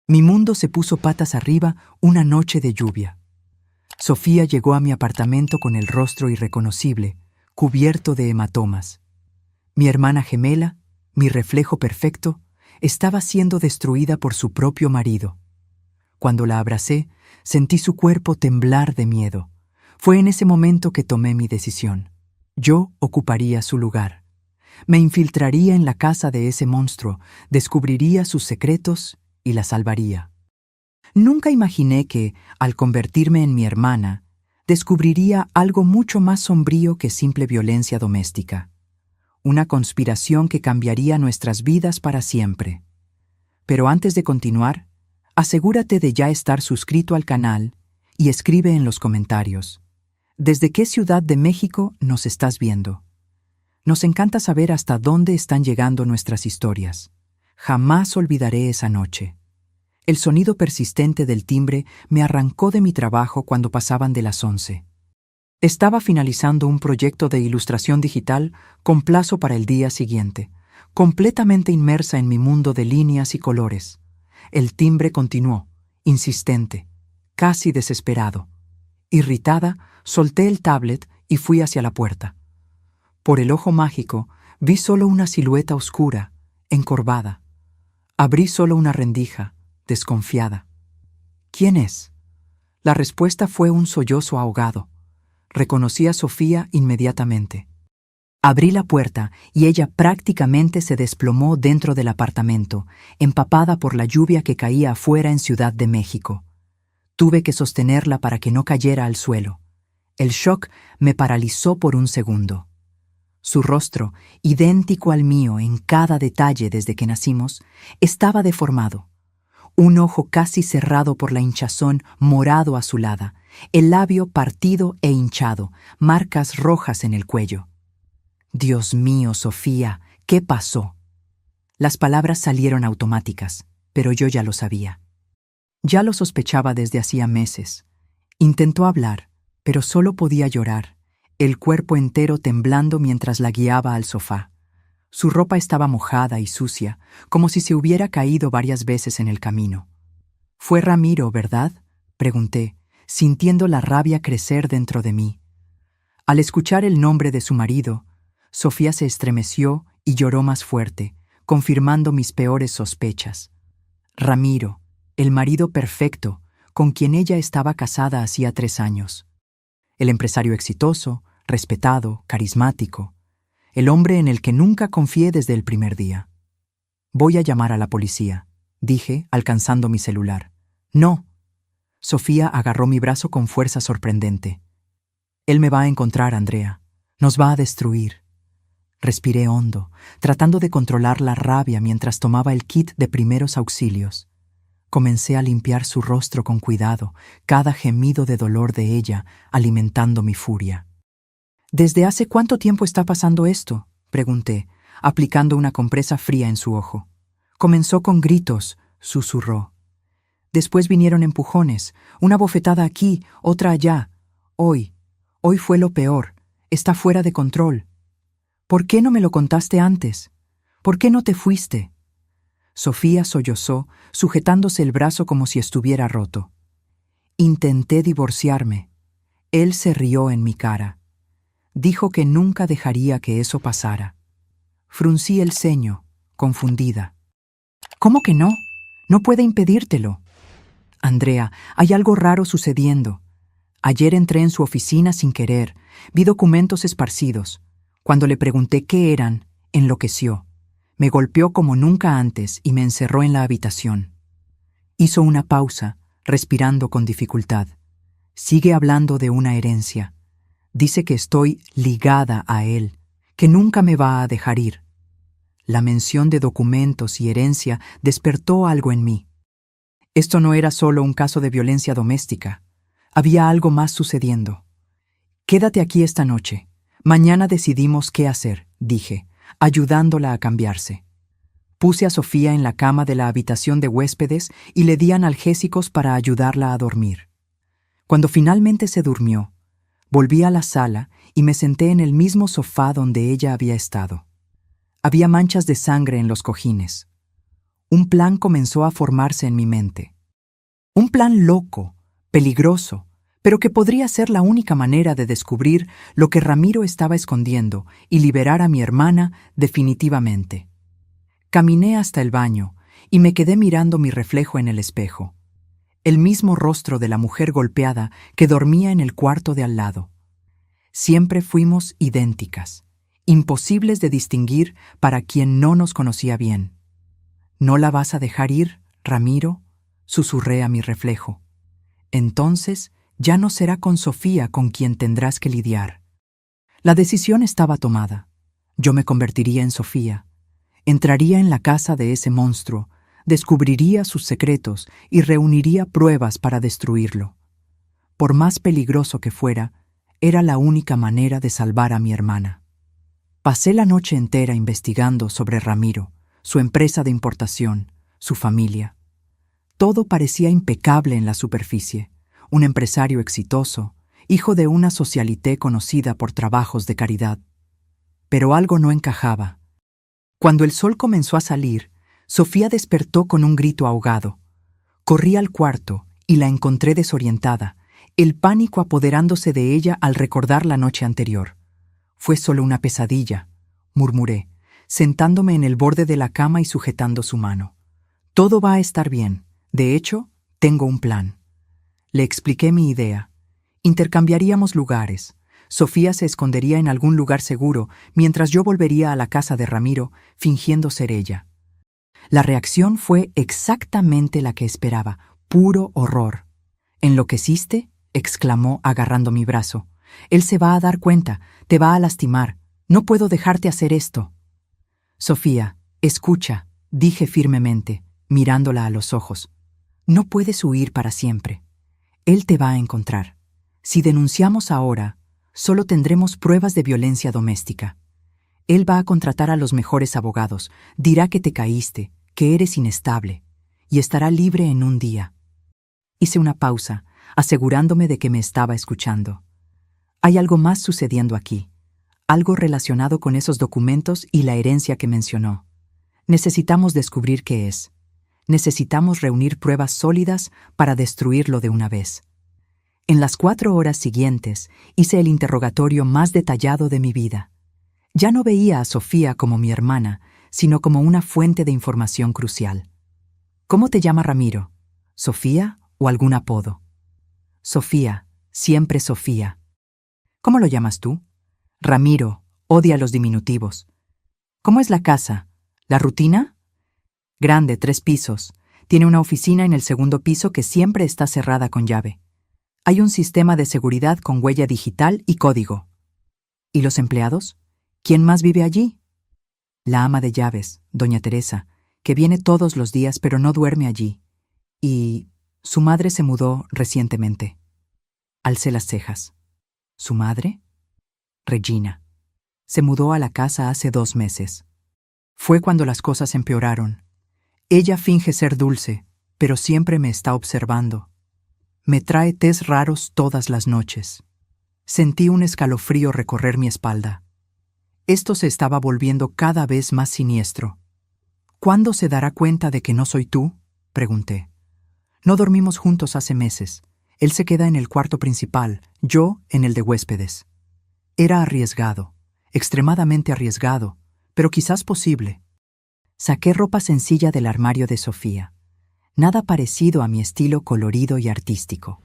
Mi mundo se puso patas arriba una noche de lluvia. Sofía llegó a mi apartamento con el rostro irreconocible, cubierto de hematomas. Mi hermana gemela, mi reflejo perfecto, estaba siendo destruida por su propio marido. Cuando la abracé, sentí su cuerpo temblar de miedo. Fue en ese momento que tomé mi decisión. Yo ocuparía su lugar. Me infiltraría en la casa de ese monstruo, descubriría sus secretos y la salvaría. Nunca imaginé que, al convertirme en mi hermana, descubriría algo mucho más sombrío que simple violencia doméstica. Una conspiración que cambiaría nuestras vidas para siempre. Pero antes de continuar, asegúrate de ya estar suscrito al canal y escribe en los comentarios: ¿desde qué ciudad de México nos estás viendo? Nos encanta saber hasta dónde están llegando nuestras historias. Jamás olvidaré esa noche. El sonido persistente del timbre me arrancó de mi trabajo cuando pasaban de las 11. Estaba finalizando un proyecto de ilustración digital con plazo para el día siguiente, completamente inmersa en mi mundo de líneas y colores. El timbre continuó, insistente, casi desesperado. Irritada, solté el tablet y fui hacia la puerta. Por el ojo mágico, vi solo una silueta oscura, encorvada. Abrí solo una rendija, desconfiada. ¿Quién es? La respuesta fue un sollozo ahogado. Reconocí a Sofía inmediatamente. Abrí la puerta y ella prácticamente se desplomó dentro del apartamento, empapada por la lluvia que caía afuera en Ciudad de México. Tuve que sostenerla para que no cayera al suelo. El shock me paralizó por un segundo. Su rostro, idéntico al mío en cada detalle desde que nacimos, estaba deformado. Un ojo casi cerrado por la hinchazón morado azulada, el labio partido e hinchado, marcas rojas en el cuello. Dios mío, Sofía, ¿qué pasó? Las palabras salieron automáticas, pero yo ya lo sabía. Ya lo sospechaba desde hacía meses. Intentó hablar, pero solo podía llorar, el cuerpo entero temblando mientras la guiaba al sofá. Su ropa estaba mojada y sucia, como si se hubiera caído varias veces en el camino. «¿Fue Ramiro, verdad?», pregunté, sintiendo la rabia crecer dentro de mí. Al escuchar el nombre de su marido, Sofía se estremeció y lloró más fuerte, confirmando mis peores sospechas. Ramiro, el marido perfecto, con quien ella estaba casada hacía 3 años. El empresario exitoso, respetado, carismático. El hombre en el que nunca confié desde el primer día. «Voy a llamar a la policía», dije, alcanzando mi celular. «No». Sofía agarró mi brazo con fuerza sorprendente. «Él me va a encontrar, Andrea. Nos va a destruir». Respiré hondo, tratando de controlar la rabia mientras tomaba el kit de primeros auxilios. Comencé a limpiar su rostro con cuidado, cada gemido de dolor de ella alimentando mi furia. «¿Desde hace cuánto tiempo está pasando esto?», pregunté, aplicando una compresa fría en su ojo. «Comenzó con gritos», susurró. «Después vinieron empujones, una bofetada aquí, otra allá. Hoy fue lo peor. Está fuera de control. ¿Por qué no me lo contaste antes? ¿Por qué no te fuiste?». Sofía sollozó, sujetándose el brazo como si estuviera roto. «Intenté divorciarme». Él se rió en mi cara. Dijo que nunca dejaría que eso pasara. Fruncí el ceño, confundida. «¿Cómo que no? No puede impedírtelo». «Andrea, hay algo raro sucediendo. Ayer entré en su oficina sin querer, vi documentos esparcidos. Cuando le pregunté qué eran, enloqueció. Me golpeó como nunca antes y me encerró en la habitación». Hizo una pausa, respirando con dificultad. Sigue hablando de una herencia. Dice que estoy ligada a él, que nunca me va a dejar ir. La mención de documentos y herencia despertó algo en mí. Esto no era solo un caso de violencia doméstica. Había algo más sucediendo. «Quédate aquí esta noche. Mañana decidimos qué hacer», dije, ayudándola a cambiarse. Puse a Sofía en la cama de la habitación de huéspedes y le di analgésicos para ayudarla a dormir. Cuando finalmente se durmió, volví a la sala y me senté en el mismo sofá donde ella había estado. Había manchas de sangre en los cojines. un plan comenzó a formarse en mi mente. Un plan loco, peligroso, pero que podría ser la única manera de descubrir lo que Ramiro estaba escondiendo y liberar a mi hermana definitivamente. Caminé hasta el baño y me quedé mirando mi reflejo en el espejo. El mismo rostro de la mujer golpeada que dormía en el cuarto de al lado. Siempre fuimos idénticas, imposibles de distinguir para quien no nos conocía bien. ¿No la vas a dejar ir, Ramiro?, susurré a mi reflejo. Entonces ya no será con Sofía con quien tendrás que lidiar. La decisión estaba tomada. Yo me convertiría en Sofía. Entraría en la casa de ese monstruo, descubriría sus secretos y reuniría pruebas para destruirlo. Por más peligroso que fuera, era la única manera de salvar a mi hermana. Pasé la noche entera investigando sobre Ramiro, su empresa de importación, su familia. Todo parecía impecable en la superficie. Un empresario exitoso, hijo de una socialité conocida por trabajos de caridad. Pero algo no encajaba. Cuando el sol comenzó a salir, Sofía despertó con un grito ahogado. Corrí al cuarto y la encontré desorientada, el pánico apoderándose de ella al recordar la noche anterior. Fue solo una pesadilla, murmuré, sentándome en el borde de la cama y sujetando su mano. Todo va a estar bien. De hecho, tengo un plan. Le expliqué mi idea. Intercambiaríamos lugares. Sofía se escondería en algún lugar seguro, mientras yo volvería a la casa de Ramiro, fingiendo ser ella. La reacción fue exactamente la que esperaba, puro horror. ¿Enloqueciste?, exclamó agarrando mi brazo. Él se va a dar cuenta, te va a lastimar. No puedo dejarte hacer esto. Sofía, escucha, dije firmemente, mirándola a los ojos. No puedes huir para siempre. Él te va a encontrar. Si denunciamos ahora, solo tendremos pruebas de violencia doméstica. Él va a contratar a los mejores abogados, dirá que te caíste, que eres inestable, y estará libre en un día. Hice una pausa, asegurándome de que me estaba escuchando. Hay algo más sucediendo aquí, algo relacionado con esos documentos y la herencia que mencionó. Necesitamos descubrir qué es. Necesitamos reunir pruebas sólidas para destruirlo de una vez. En las 4 horas siguientes hice el interrogatorio más detallado de mi vida. Ya no veía a Sofía como mi hermana, sino como una fuente de información crucial. ¿Cómo te llama Ramiro? ¿Sofía o algún apodo? Sofía, siempre Sofía. ¿Cómo lo llamas tú? Ramiro, odia los diminutivos. ¿Cómo es la casa? ¿La rutina? Grande, 3 pisos. Tiene una oficina en el segundo piso que siempre está cerrada con llave. Hay un sistema de seguridad con huella digital y código. ¿Y los empleados? ¿Quién más vive allí? La ama de llaves, doña Teresa, que viene todos los días pero no duerme allí. Y su madre se mudó recientemente. Alcé las cejas. ¿Su madre? Regina. Se mudó a la casa hace 2 meses. Fue cuando las cosas empeoraron. Ella finge ser dulce, pero siempre me está observando. Me trae tés raros todas las noches. Sentí un escalofrío recorrer mi espalda. Esto se estaba volviendo cada vez más siniestro. ¿Cuándo se dará cuenta de que no soy tú?, pregunté. No dormimos juntos hace meses. Él se queda en el cuarto principal, yo en el de huéspedes. Era arriesgado, extremadamente arriesgado, pero quizás posible. Saqué ropa sencilla del armario de Sofía. Nada parecido a mi estilo colorido y artístico.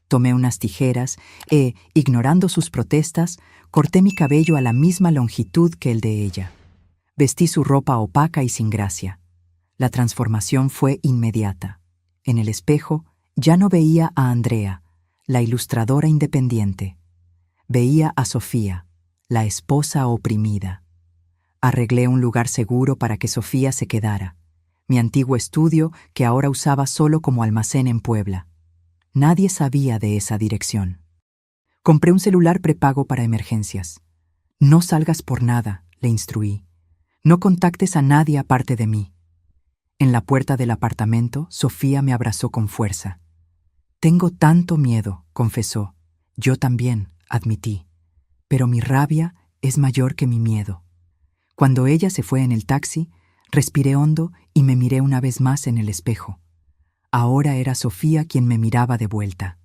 Tomé unas tijeras e, ignorando sus protestas, corté mi cabello a la misma longitud que el de ella. Vestí su ropa opaca y sin gracia. La transformación fue inmediata. En el espejo ya no veía a Andrea, la ilustradora independiente. Veía a Sofía, la esposa oprimida. Arreglé un lugar seguro para que Sofía se quedara. Mi antiguo estudio que ahora usaba solo como almacén en Puebla. Nadie sabía de esa dirección. Compré un celular prepago para emergencias. No salgas por nada, le instruí. No contactes a nadie aparte de mí. En la puerta del apartamento, Sofía me abrazó con fuerza. Tengo tanto miedo, confesó. Yo también, admití. Pero mi rabia es mayor que mi miedo. Cuando ella se fue en el taxi, Respiré hondo y me miré una vez más en el espejo. Ahora era Sofía quien me miraba de vuelta.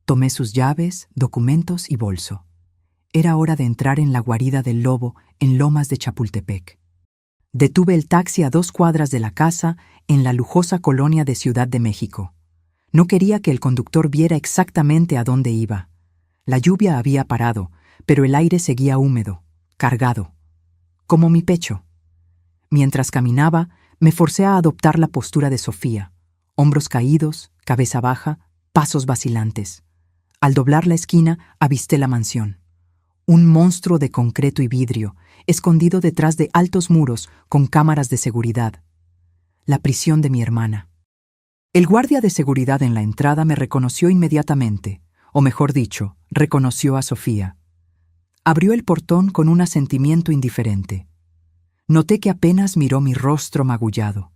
Tomé sus llaves, documentos y bolso. Era hora de entrar en la guarida del lobo en Lomas de Chapultepec. Detuve el taxi a 2 cuadras de la casa en la lujosa colonia de Ciudad de México. No quería que el conductor viera exactamente a dónde iba. La lluvia había parado, pero el aire seguía húmedo, cargado, como mi pecho. Mientras caminaba, me forcé a adoptar la postura de Sofía, hombros caídos, cabeza baja, pasos vacilantes. Al doblar la esquina, avisté la mansión. Un monstruo de concreto y vidrio, escondido detrás de altos muros con cámaras de seguridad. La prisión de mi hermana. El guardia de seguridad en la entrada me reconoció inmediatamente, o mejor dicho, reconoció a Sofía. Abrió el portón con un asentimiento indiferente. Noté que apenas miró mi rostro magullado.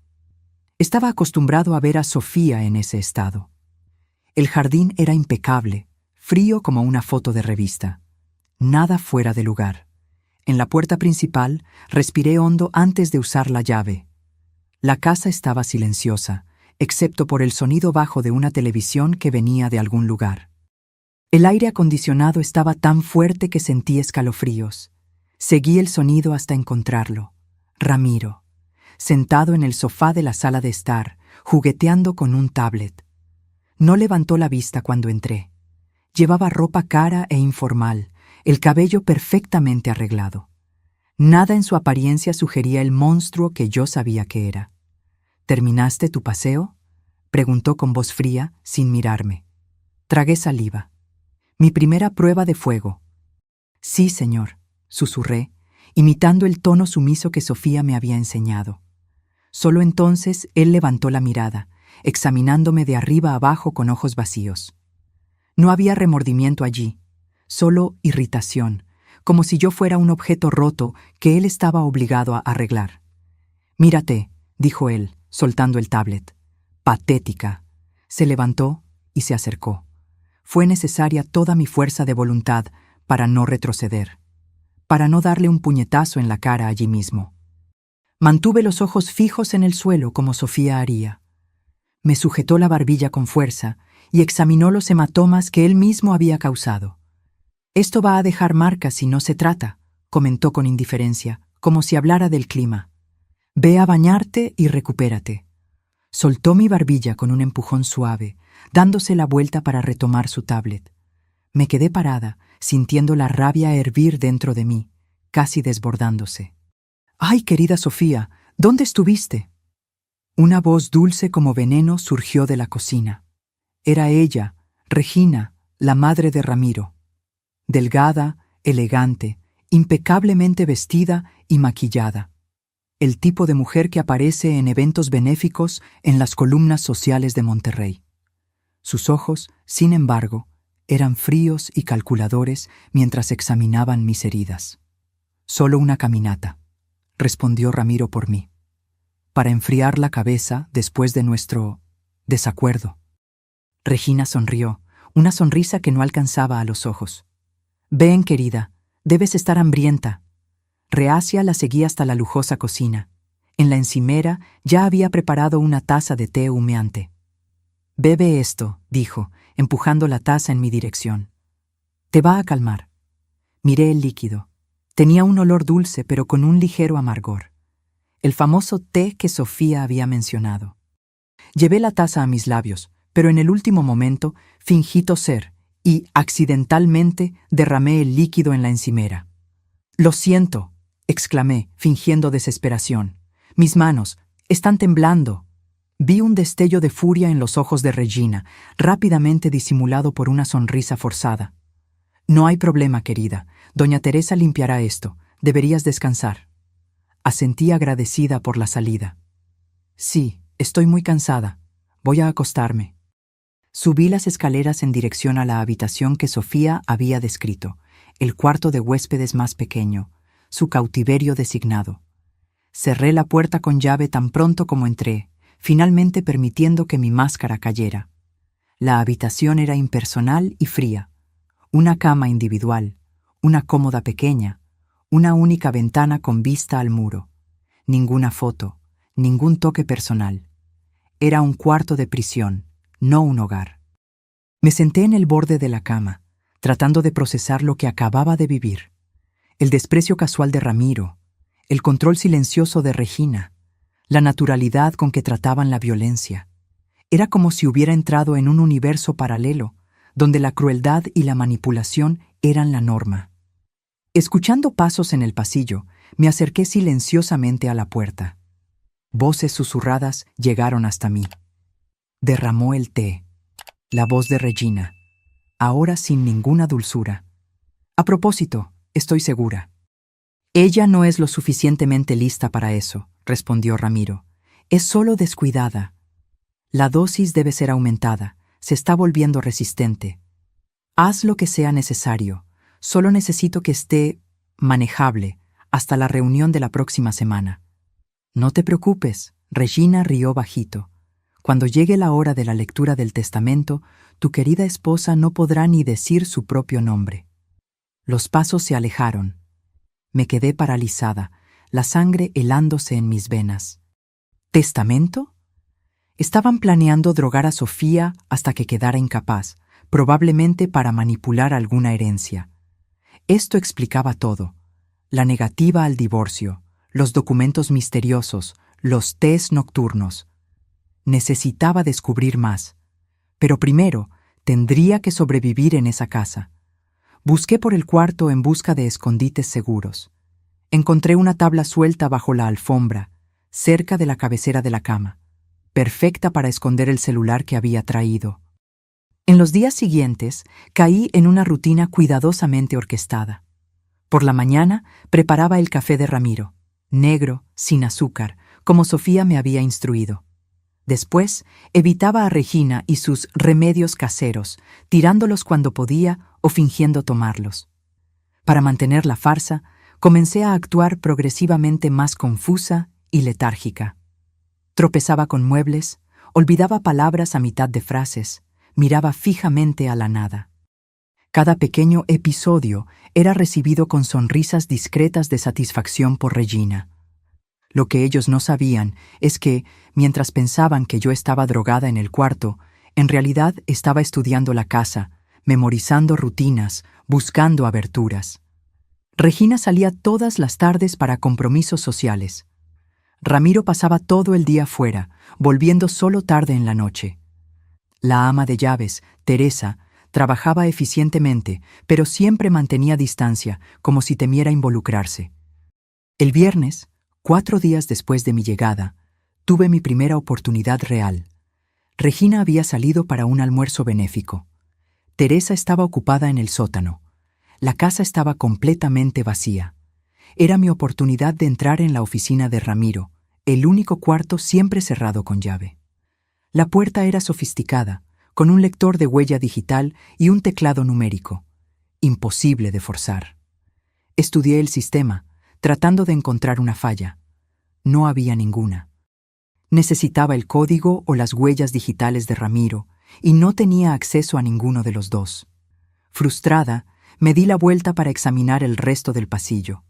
Estaba acostumbrado a ver a Sofía en ese estado. El jardín era impecable, frío como una foto de revista. Nada fuera de lugar. En la puerta principal, respiré hondo antes de usar la llave. La casa estaba silenciosa, excepto por el sonido bajo de una televisión que venía de algún lugar. El aire acondicionado estaba tan fuerte que sentí escalofríos. Seguí el sonido hasta encontrarlo. Ramiro, sentado en el sofá de la sala de estar, jugueteando con un tablet. No levantó la vista cuando entré. Llevaba ropa cara e informal, el cabello perfectamente arreglado. Nada en su apariencia sugería el monstruo que yo sabía que era. ¿Terminaste tu paseo?, preguntó con voz fría, sin mirarme. Tragué saliva. Mi primera prueba de fuego. Sí, señor, susurré, imitando el tono sumiso que Sofía me había enseñado. Solo entonces él levantó la mirada, examinándome de arriba a abajo con ojos vacíos. No había remordimiento allí, solo irritación, como si yo fuera un objeto roto que él estaba obligado a arreglar. «Mírate», dijo él, soltando el tablet. «Patética». Se levantó y se acercó. Fue necesaria toda mi fuerza de voluntad para no retroceder, para no darle un puñetazo en la cara allí mismo. Mantuve los ojos fijos en el suelo como Sofía haría. Me sujetó la barbilla con fuerza y examinó los hematomas que él mismo había causado. «Esto va a dejar marcas si no se trata», comentó con indiferencia, como si hablara del clima. «Ve a bañarte y recupérate». Soltó mi barbilla con un empujón suave, dándose la vuelta para retomar su tablet. Me quedé parada, sintiendo la rabia hervir dentro de mí, casi desbordándose. «Ay, querida Sofía, ¿dónde estuviste?». Una voz dulce como veneno surgió de la cocina. Era ella, Regina, la madre de Ramiro. Delgada, elegante, impecablemente vestida y maquillada. El tipo de mujer que aparece en eventos benéficos en las columnas sociales de Monterrey. Sus ojos, sin embargo, eran fríos y calculadores mientras examinaban mis heridas. «Solo una caminata», respondió Ramiro por mí, «para enfriar la cabeza después de nuestro desacuerdo». Regina sonrió, una sonrisa que no alcanzaba a los ojos. «Ven, querida, debes estar hambrienta». Reacia la seguí hasta la lujosa cocina. En la encimera ya había preparado una taza de té humeante. «Bebe esto», dijo, empujando la taza en mi dirección. «Te va a calmar». Miré el líquido. Tenía un olor dulce, pero con un ligero amargor. El famoso té que Sofía había mencionado. Llevé la taza a mis labios, pero en el último momento fingí toser y, accidentalmente, derramé el líquido en la encimera. «Lo siento», exclamé, fingiendo desesperación. «Mis manos están temblando». Vi un destello de furia en los ojos de Regina, rápidamente disimulado por una sonrisa forzada. «No hay problema, querida. Doña Teresa limpiará esto. Deberías descansar». Asentí agradecida por la salida. «Sí, estoy muy cansada. Voy a acostarme». Subí las escaleras en dirección a la habitación que Sofía había descrito, el cuarto de huéspedes más pequeño, su cautiverio designado. Cerré la puerta con llave tan pronto como entré, finalmente permitiendo que mi máscara cayera. La habitación era impersonal y fría. Una cama individual, una cómoda pequeña, una única ventana con vista al muro. Ninguna foto, ningún toque personal. Era un cuarto de prisión, no un hogar. Me senté en el borde de la cama, tratando de procesar lo que acababa de vivir. El desprecio casual de Ramiro, el control silencioso de Regina, la naturalidad con que trataban la violencia. Era como si hubiera entrado en un universo paralelo, donde la crueldad y la manipulación eran la norma. Escuchando pasos en el pasillo, me acerqué silenciosamente a la puerta. Voces susurradas llegaron hasta mí. Derramó el té. La voz de Regina, ahora sin ninguna dulzura. A propósito, estoy segura. Ella no es lo suficientemente lista para eso, respondió Ramiro. Es solo descuidada. La dosis debe ser aumentada. Se está volviendo resistente. Haz lo que sea necesario. Solo necesito que esté manejable hasta la reunión de la próxima semana. No te preocupes, Regina rió bajito. Cuando llegue la hora de la lectura del testamento, tu querida esposa no podrá ni decir su propio nombre. Los pasos se alejaron. Me quedé paralizada, la sangre helándose en mis venas. ¿Testamento? Estaban planeando drogar a Sofía hasta que quedara incapaz, probablemente para manipular alguna herencia. Esto explicaba todo. La negativa al divorcio, los documentos misteriosos, los tés nocturnos. Necesitaba descubrir más. Pero primero, tendría que sobrevivir en esa casa. Busqué por el cuarto en busca de escondites seguros. Encontré una tabla suelta bajo la alfombra, cerca de la cabecera de la cama, perfecta para esconder el celular que había traído. En los días siguientes, caí en una rutina cuidadosamente orquestada. Por la mañana, preparaba el café de Ramiro, negro, sin azúcar, como Sofía me había instruido. Después, evitaba a Regina y sus remedios caseros, tirándolos cuando podía o fingiendo tomarlos. Para mantener la farsa, comencé a actuar progresivamente más confusa y letárgica. Tropezaba con muebles, olvidaba palabras a mitad de frases, miraba fijamente a la nada. Cada pequeño episodio era recibido con sonrisas discretas de satisfacción por Regina. Lo que ellos no sabían es que, mientras pensaban que yo estaba drogada en el cuarto, en realidad estaba estudiando la casa, memorizando rutinas, buscando aberturas. Regina salía todas las tardes para compromisos sociales. Ramiro pasaba todo el día fuera, volviendo solo tarde en la noche. La ama de llaves, Teresa, trabajaba eficientemente, pero siempre mantenía distancia, como si temiera involucrarse. El viernes, 4 días después de mi llegada, tuve mi primera oportunidad real. Regina había salido para un almuerzo benéfico. Teresa estaba ocupada en el sótano. La casa estaba completamente vacía. Era mi oportunidad de entrar en la oficina de Ramiro, el único cuarto siempre cerrado con llave. La puerta era sofisticada, con un lector de huella digital y un teclado numérico. Imposible de forzar. Estudié el sistema, tratando de encontrar una falla. No había ninguna. Necesitaba el código o las huellas digitales de Ramiro, y no tenía acceso a ninguno de los dos. Frustrada, me di la vuelta para examinar el resto del pasillo.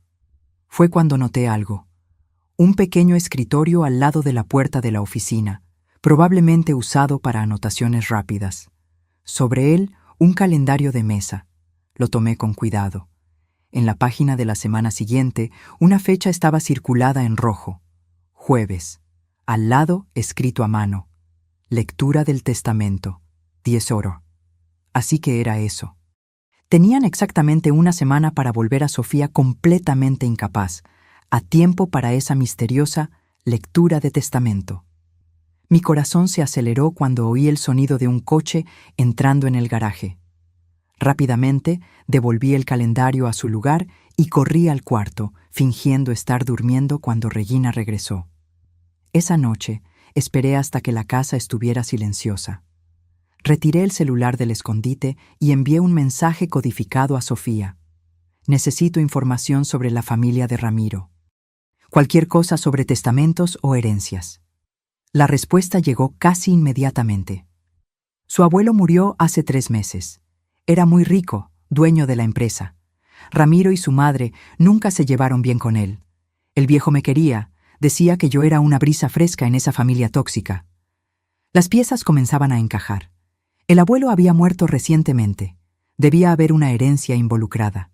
Fue cuando noté algo. Un pequeño escritorio al lado de la puerta de la oficina, probablemente usado para anotaciones rápidas. Sobre él, un calendario de mesa. Lo tomé con cuidado. En la página de la semana siguiente, una fecha estaba circulada en rojo. Jueves. Al lado, escrito a mano. Lectura del testamento. 10 oro. Así que era eso. Tenían exactamente una semana para volver a Sofía completamente incapaz, a tiempo para esa misteriosa lectura de testamento. Mi corazón se aceleró cuando oí el sonido de un coche entrando en el garaje. Rápidamente devolví el calendario a su lugar y corrí al cuarto, fingiendo estar durmiendo cuando Regina regresó. Esa noche esperé hasta que la casa estuviera silenciosa. Retiré el celular del escondite y envié un mensaje codificado a Sofía. Necesito información sobre la familia de Ramiro. Cualquier cosa sobre testamentos o herencias. La respuesta llegó casi inmediatamente. Su abuelo murió hace 3 meses. Era muy rico, dueño de la empresa. Ramiro y su madre nunca se llevaron bien con él. El viejo me quería, Decía que yo era una brisa fresca en esa familia tóxica. Las piezas comenzaban a encajar. El abuelo había muerto recientemente. Debía haber una herencia involucrada.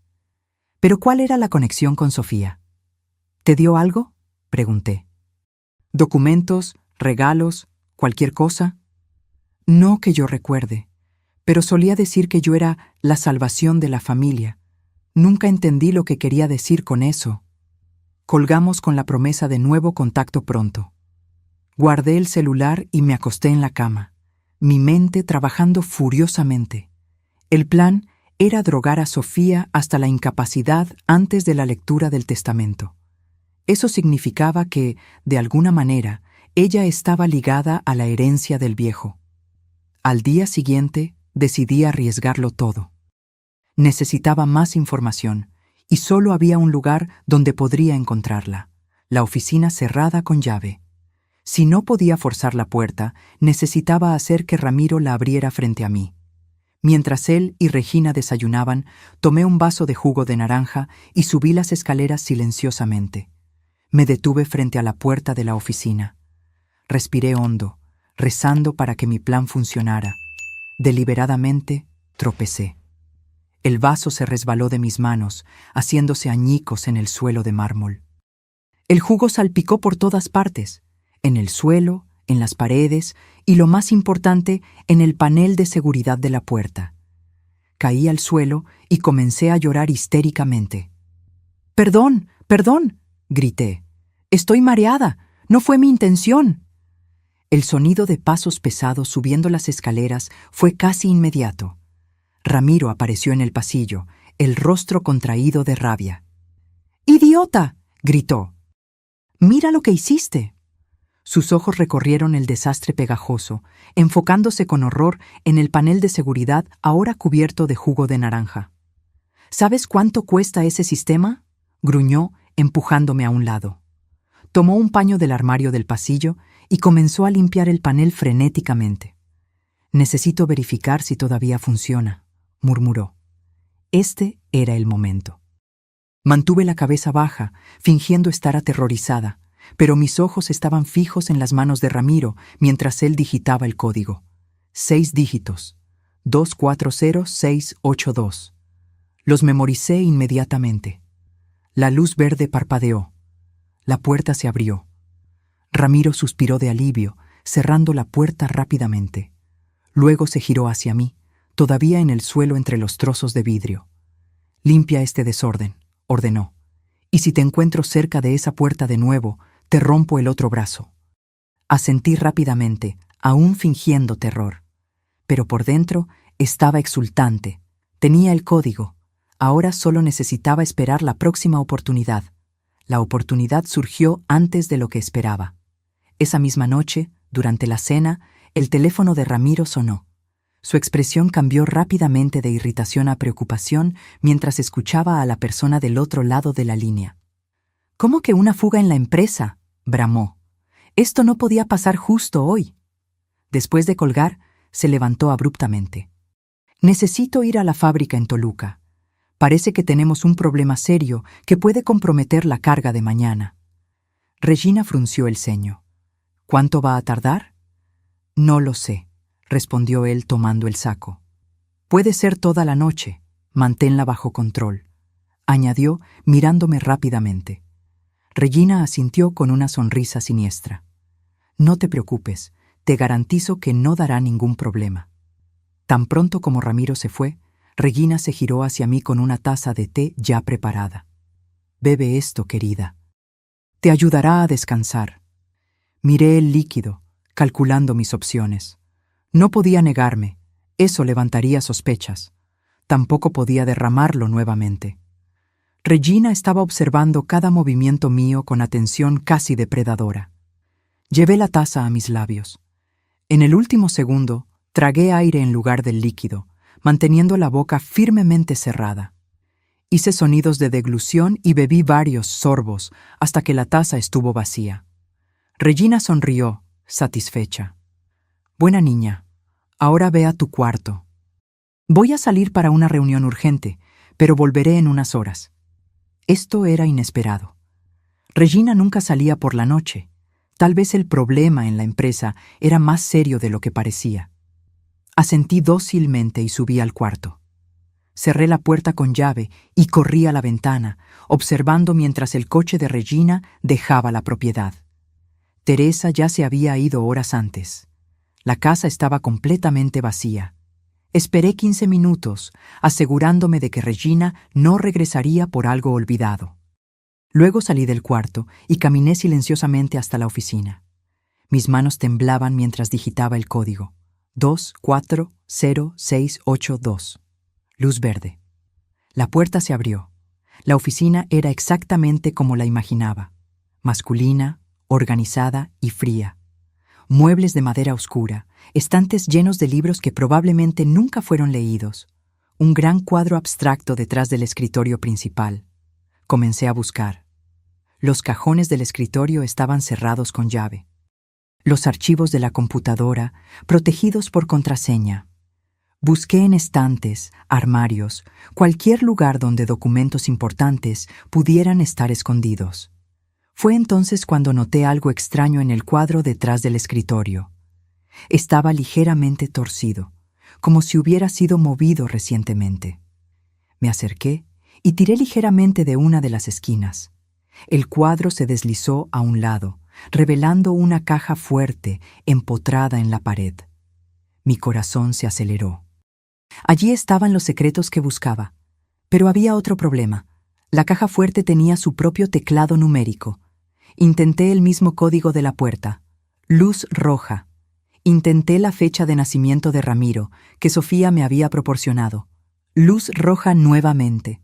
Pero ¿cuál era la conexión con Sofía? ¿Te dio algo?, pregunté. ¿Documentos, regalos, cualquier cosa? No que yo recuerde, pero solía decir que yo era la salvación de la familia. Nunca entendí lo que quería decir con eso. Colgamos con la promesa de nuevo contacto pronto. Guardé el celular y me acosté en la cama, mi mente trabajando furiosamente. El plan era drogar a Sofía hasta la incapacidad antes de la lectura del testamento. Eso significaba que, de alguna manera, ella estaba ligada a la herencia del viejo. Al día siguiente, decidí arriesgarlo todo. Necesitaba más información, y solo había un lugar donde podría encontrarla: la oficina cerrada con llave. Si no podía forzar la puerta, necesitaba hacer que Ramiro la abriera frente a mí. Mientras él y Regina desayunaban, tomé un vaso de jugo de naranja y subí las escaleras silenciosamente. Me detuve frente a la puerta de la oficina. Respiré hondo, rezando para que mi plan funcionara. Deliberadamente, tropecé. El vaso se resbaló de mis manos, haciéndose añicos en el suelo de mármol. El jugo salpicó por todas partes, en el suelo, en las paredes y, lo más importante, en el panel de seguridad de la puerta. Caí al suelo y comencé a llorar histéricamente. «¡Perdón! ¡Perdón!», grité. «Estoy mareada. No fue mi intención». El sonido de pasos pesados subiendo las escaleras fue casi inmediato. Ramiro apareció en el pasillo, el rostro contraído de rabia. «¡Idiota!», gritó. «¡Mira lo que hiciste!». Sus ojos recorrieron el desastre pegajoso, enfocándose con horror en el panel de seguridad ahora cubierto de jugo de naranja. «¿Sabes cuánto cuesta ese sistema?», gruñó, empujándome a un lado. Tomó un paño del armario del pasillo y comenzó a limpiar el panel frenéticamente. «Necesito verificar si todavía funciona», murmuró. Este era el momento. Mantuve la cabeza baja, fingiendo estar aterrorizada, pero mis ojos estaban fijos en las manos de Ramiro mientras él digitaba el código. 6 dígitos. 240682. Los memoricé inmediatamente. La luz verde parpadeó. La puerta se abrió. Ramiro suspiró de alivio, cerrando la puerta rápidamente. Luego se giró hacia mí, todavía en el suelo entre los trozos de vidrio. «Limpia este desorden», ordenó. «Y si te encuentro cerca de esa puerta de nuevo, te rompo el otro brazo». Asentí rápidamente, aún fingiendo terror. Pero por dentro estaba exultante. Tenía el código. Ahora solo necesitaba esperar la próxima oportunidad. La oportunidad surgió antes de lo que esperaba. Esa misma noche, durante la cena, el teléfono de Ramiro sonó. Su expresión cambió rápidamente de irritación a preocupación mientras escuchaba a la persona del otro lado de la línea. «¿Cómo que una fuga en la empresa?», bramó. «Esto no podía pasar justo hoy». Después de colgar, se levantó abruptamente. «Necesito ir a la fábrica en Toluca. Parece que tenemos un problema serio que puede comprometer la carga de mañana». Regina frunció el ceño. «¿Cuánto va a tardar?». «No lo sé», respondió él tomando el saco. «Puede ser toda la noche. Manténla bajo control», añadió mirándome rápidamente. Regina asintió con una sonrisa siniestra. «No te preocupes, te garantizo que no dará ningún problema». Tan pronto como Ramiro se fue, Regina se giró hacia mí con una taza de té ya preparada. «Bebe esto, querida. Te ayudará a descansar». Miré el líquido, calculando mis opciones. No podía negarme, eso levantaría sospechas. Tampoco podía derramarlo nuevamente. Regina estaba observando cada movimiento mío con atención casi depredadora. Llevé la taza a mis labios. En el último segundo, tragué aire en lugar del líquido, manteniendo la boca firmemente cerrada. Hice sonidos de deglución y bebí varios sorbos hasta que la taza estuvo vacía. Regina sonrió, satisfecha. «Buena niña, ahora ve a tu cuarto. Voy a salir para una reunión urgente, pero volveré en unas horas». Esto era inesperado. Regina nunca salía por la noche. Tal vez el problema en la empresa era más serio de lo que parecía. Asentí dócilmente y subí al cuarto. Cerré la puerta con llave y corrí a la ventana, observando mientras el coche de Regina dejaba la propiedad. Teresa ya se había ido horas antes. La casa estaba completamente vacía. Esperé 15 minutos, asegurándome de que Regina no regresaría por algo olvidado. Luego salí del cuarto y caminé silenciosamente hasta la oficina. Mis manos temblaban mientras digitaba el código. 240682. Luz verde. La puerta se abrió. La oficina era exactamente como la imaginaba. Masculina, organizada y fría. Muebles de madera oscura, estantes llenos de libros que probablemente nunca fueron leídos. Un gran cuadro abstracto detrás del escritorio principal. Comencé a buscar. Los cajones del escritorio estaban cerrados con llave. Los archivos de la computadora, protegidos por contraseña. Busqué en estantes, armarios, cualquier lugar donde documentos importantes pudieran estar escondidos. Fue entonces cuando noté algo extraño en el cuadro detrás del escritorio. Estaba ligeramente torcido, como si hubiera sido movido recientemente. Me acerqué y tiré ligeramente de una de las esquinas. El cuadro se deslizó a un lado, revelando una caja fuerte empotrada en la pared. Mi corazón se aceleró. Allí estaban los secretos que buscaba. Pero había otro problema. La caja fuerte tenía su propio teclado numérico. Intenté el mismo código de la puerta. Luz roja. Intenté la fecha de nacimiento de Ramiro, que Sofía me había proporcionado. Luz roja nuevamente.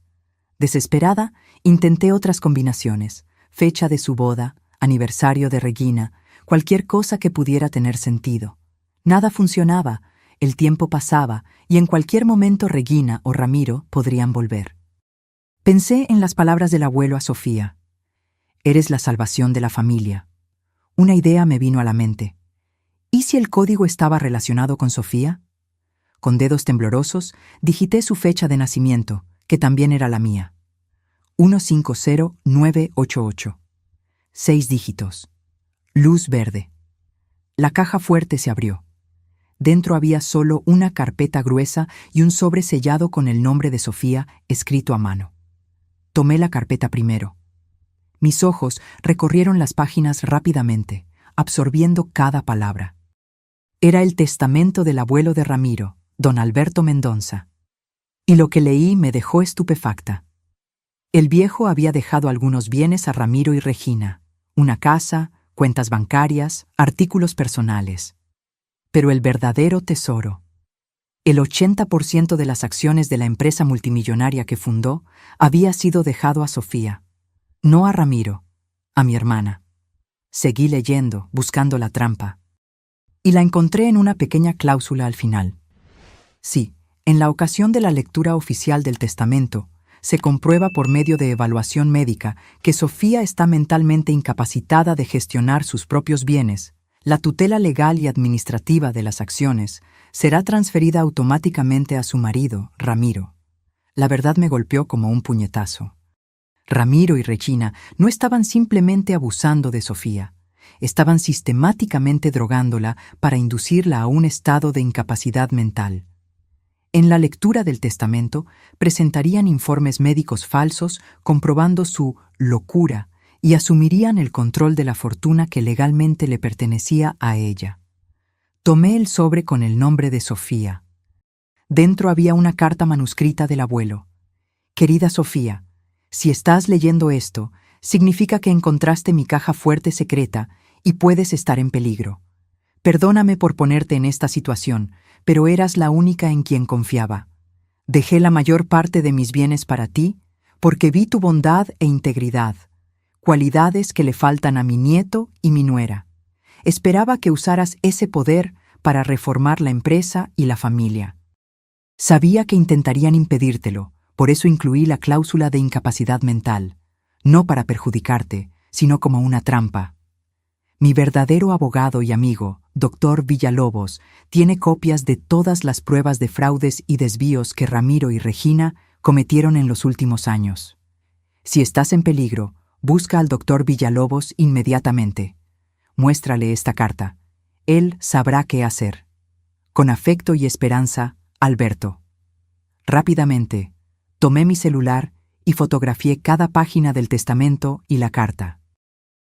Desesperada, intenté otras combinaciones. Fecha de su boda, aniversario de Regina, cualquier cosa que pudiera tener sentido. Nada funcionaba. El tiempo pasaba y en cualquier momento Regina o Ramiro podrían volver. Pensé en las palabras del abuelo a Sofía. Eres la salvación de la familia. Una idea me vino a la mente. ¿Y si el código estaba relacionado con Sofía? Con dedos temblorosos, digité su fecha de nacimiento, que también era la mía. 150988. 6 dígitos. Luz verde. La caja fuerte se abrió. Dentro había solo una carpeta gruesa y un sobre sellado con el nombre de Sofía escrito a mano. Tomé la carpeta primero. Mis ojos recorrieron las páginas rápidamente, absorbiendo cada palabra. Era el testamento del abuelo de Ramiro, don Alberto Mendonça. Y lo que leí me dejó estupefacta. El viejo había dejado algunos bienes a Ramiro y Regina, una casa, cuentas bancarias, artículos personales. Pero el verdadero tesoro, el 80% de las acciones de la empresa multimillonaria que fundó, había sido dejado a Sofía, no a Ramiro, a mi hermana. Seguí leyendo, buscando la trampa. Y la encontré en una pequeña cláusula al final. Sí, en la ocasión de la lectura oficial del testamento, se comprueba por medio de evaluación médica que Sofía está mentalmente incapacitada de gestionar sus propios bienes. La tutela legal y administrativa de las acciones será transferida automáticamente a su marido, Ramiro. La verdad me golpeó como un puñetazo. Ramiro y Regina no estaban simplemente abusando de Sofía, estaban sistemáticamente drogándola para inducirla a un estado de incapacidad mental. En la lectura del testamento presentarían informes médicos falsos comprobando su locura y asumirían el control de la fortuna que legalmente le pertenecía a ella. Tomé el sobre con el nombre de Sofía. Dentro había una carta manuscrita del abuelo. Querida Sofía, si estás leyendo esto, significa que encontraste mi caja fuerte secreta y puedes estar en peligro. Perdóname por ponerte en esta situación, pero eras la única en quien confiaba. Dejé la mayor parte de mis bienes para ti porque vi tu bondad e integridad, cualidades que le faltan a mi nieto y mi nuera. Esperaba que usaras ese poder para reformar la empresa y la familia. Sabía que intentarían impedírtelo, por eso incluí la cláusula de incapacidad mental, no para perjudicarte, sino como una trampa. Mi verdadero abogado y amigo, Dr. Villalobos, tiene copias de todas las pruebas de fraudes y desvíos que Ramiro y Regina cometieron en los últimos años. Si estás en peligro, Busca al doctor Villalobos inmediatamente. Muéstrale esta carta. Él sabrá qué hacer. Con afecto y esperanza, Alberto. Rápidamente, tomé mi celular y fotografié cada página del testamento y la carta.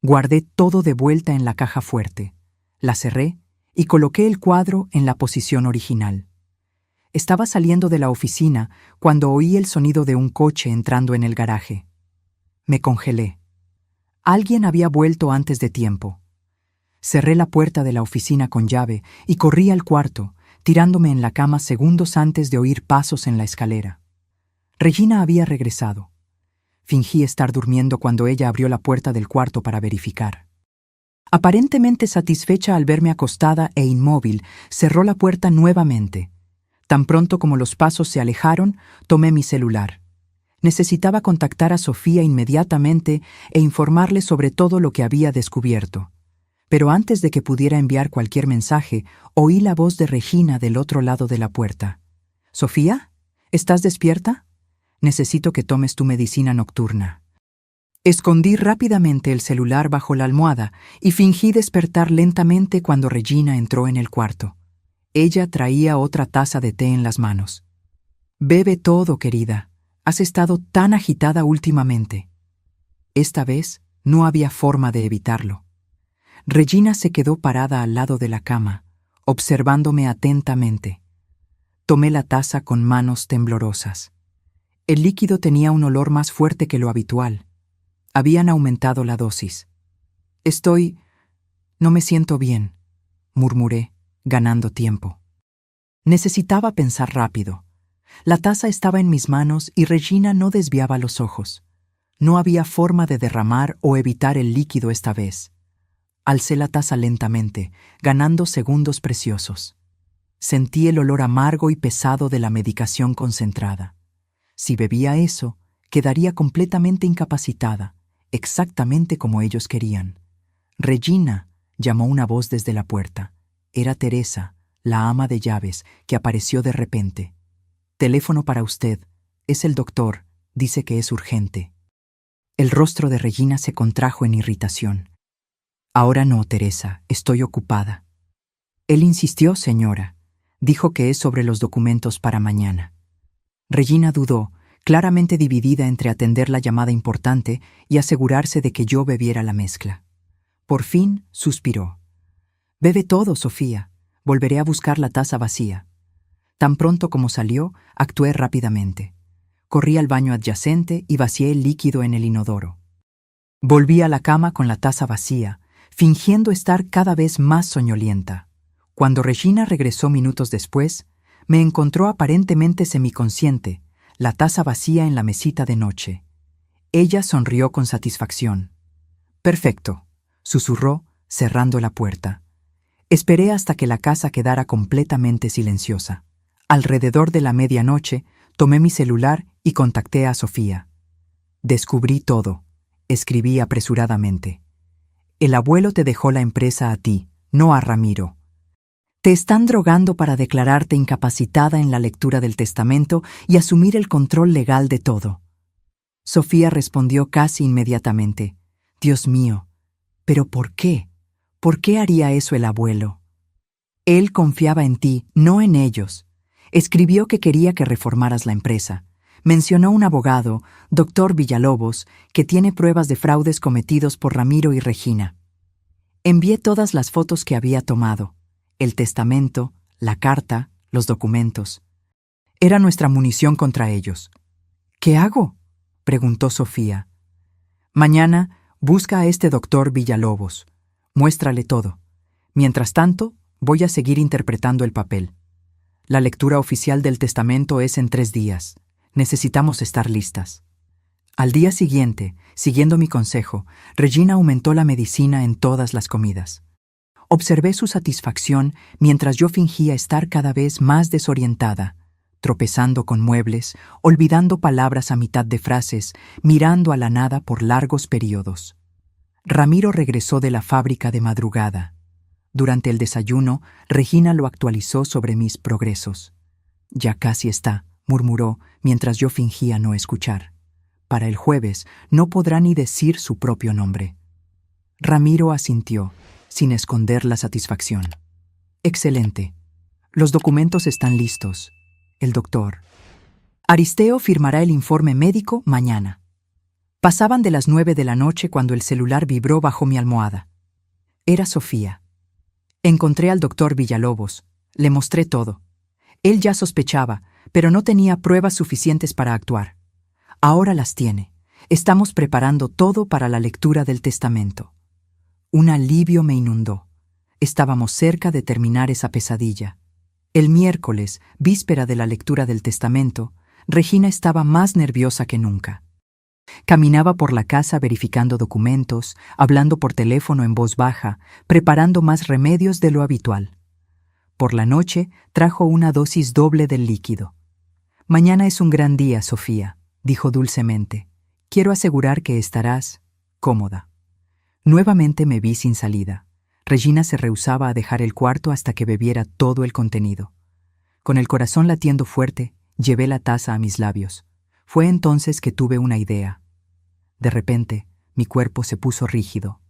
Guardé todo de vuelta en la caja fuerte, la cerré y coloqué el cuadro en la posición original. Estaba saliendo de la oficina cuando oí el sonido de un coche entrando en el garaje. Me congelé. Alguien había vuelto antes de tiempo. Cerré la puerta de la oficina con llave y corrí al cuarto, tirándome en la cama segundos antes de oír pasos en la escalera. Regina había regresado. Fingí estar durmiendo cuando ella abrió la puerta del cuarto para verificar. Aparentemente satisfecha al verme acostada e inmóvil, cerró la puerta nuevamente. Tan pronto como los pasos se alejaron, tomé mi celular. Necesitaba contactar a Sofía inmediatamente e informarle sobre todo lo que había descubierto. Pero antes de que pudiera enviar cualquier mensaje, oí la voz de Regina del otro lado de la puerta. «¿Sofía? ¿Estás despierta? Necesito que tomes tu medicina nocturna». Escondí rápidamente el celular bajo la almohada y fingí despertar lentamente cuando Regina entró en el cuarto. Ella traía otra taza de té en las manos. «Bebe todo, querida. Has estado tan agitada últimamente». Esta vez no había forma de evitarlo. Regina se quedó parada al lado de la cama, observándome atentamente. Tomé la taza con manos temblorosas. El líquido tenía un olor más fuerte que lo habitual. Habían aumentado la dosis. No me siento bien», murmuré, ganando tiempo. Necesitaba pensar rápido. La taza estaba en mis manos y Regina no desviaba los ojos. No había forma de derramar o evitar el líquido esta vez. Alcé la taza lentamente, ganando segundos preciosos. Sentí el olor amargo y pesado de la medicación concentrada. Si bebía eso, quedaría completamente incapacitada, exactamente como ellos querían. «Regina», llamó una voz desde la puerta. Era Teresa, la ama de llaves, que apareció de repente. «Teléfono para usted. Es el doctor. Dice que es urgente». El rostro de Regina se contrajo en irritación. «Ahora no, Teresa. Estoy ocupada». «Él insistió, señora. Dijo que es sobre los documentos para mañana». Regina dudó, claramente dividida entre atender la llamada importante y asegurarse de que yo bebiera la mezcla. Por fin suspiró. «Bebe todo, Sofía. Volveré a buscar la taza vacía». Tan pronto como salió, actué rápidamente. Corrí al baño adyacente y vacié el líquido en el inodoro. Volví a la cama con la taza vacía, fingiendo estar cada vez más soñolienta. Cuando Regina regresó minutos después, me encontró aparentemente semiconsciente, la taza vacía en la mesita de noche. Ella sonrió con satisfacción. «Perfecto», susurró, cerrando la puerta. Esperé hasta que la casa quedara completamente silenciosa. Alrededor de la medianoche, tomé mi celular y contacté a Sofía. «Descubrí todo», escribí apresuradamente. «El abuelo te dejó la empresa a ti, no a Ramiro. Te están drogando para declararte incapacitada en la lectura del testamento y asumir el control legal de todo». Sofía respondió casi inmediatamente. «Dios mío, ¿pero por qué? ¿Por qué haría eso el abuelo? Él confiaba en ti, no en ellos. Escribió que quería que reformaras la empresa. Mencionó un abogado, doctor Villalobos, que tiene pruebas de fraudes cometidos por Ramiro y Regina. Envié todas las fotos que había tomado, el testamento, la carta, los documentos. Era nuestra munición contra ellos». «¿Qué hago?», preguntó Sofía. «Mañana busca a este doctor Villalobos. Muéstrale todo. Mientras tanto, voy a seguir interpretando el papel. La lectura oficial del testamento es en 3 días. Necesitamos estar listas». Al día siguiente, siguiendo mi consejo, Regina aumentó la medicina en todas las comidas. Observé su satisfacción mientras yo fingía estar cada vez más desorientada, tropezando con muebles, olvidando palabras a mitad de frases, mirando a la nada por largos periodos. Ramiro regresó de la fábrica de madrugada. Durante el desayuno, Regina lo actualizó sobre mis progresos. «Ya casi está», murmuró mientras yo fingía no escuchar. para el jueves, no podrá ni decir su propio nombre. Ramiro asintió, sin esconder la satisfacción. Excelente. Los documentos están listos. El doctor Aristeo firmará el informe médico mañana. Pasaban de las 9 de la noche cuando el celular vibró bajo mi almohada. Era Sofía. Encontré al doctor Villalobos. Le mostré todo. Él ya sospechaba, pero no tenía pruebas suficientes para actuar. Ahora las tiene. Estamos preparando todo para la lectura del testamento. Un alivio me inundó. Estábamos cerca de terminar esa pesadilla. El miércoles, víspera de la lectura del testamento, Regina estaba más nerviosa que nunca. Caminaba por la casa verificando documentos, hablando por teléfono en voz baja, preparando más remedios de lo habitual. Por la noche trajo una dosis doble del líquido. «Mañana es un gran día, Sofía», dijo dulcemente. «Quiero asegurar que estarás cómoda». Nuevamente me vi sin salida. Regina se rehusaba a dejar el cuarto hasta que bebiera todo el contenido. Con el corazón latiendo fuerte, llevé la taza a mis labios. Fue entonces que tuve una idea. De repente, mi cuerpo se puso rígido.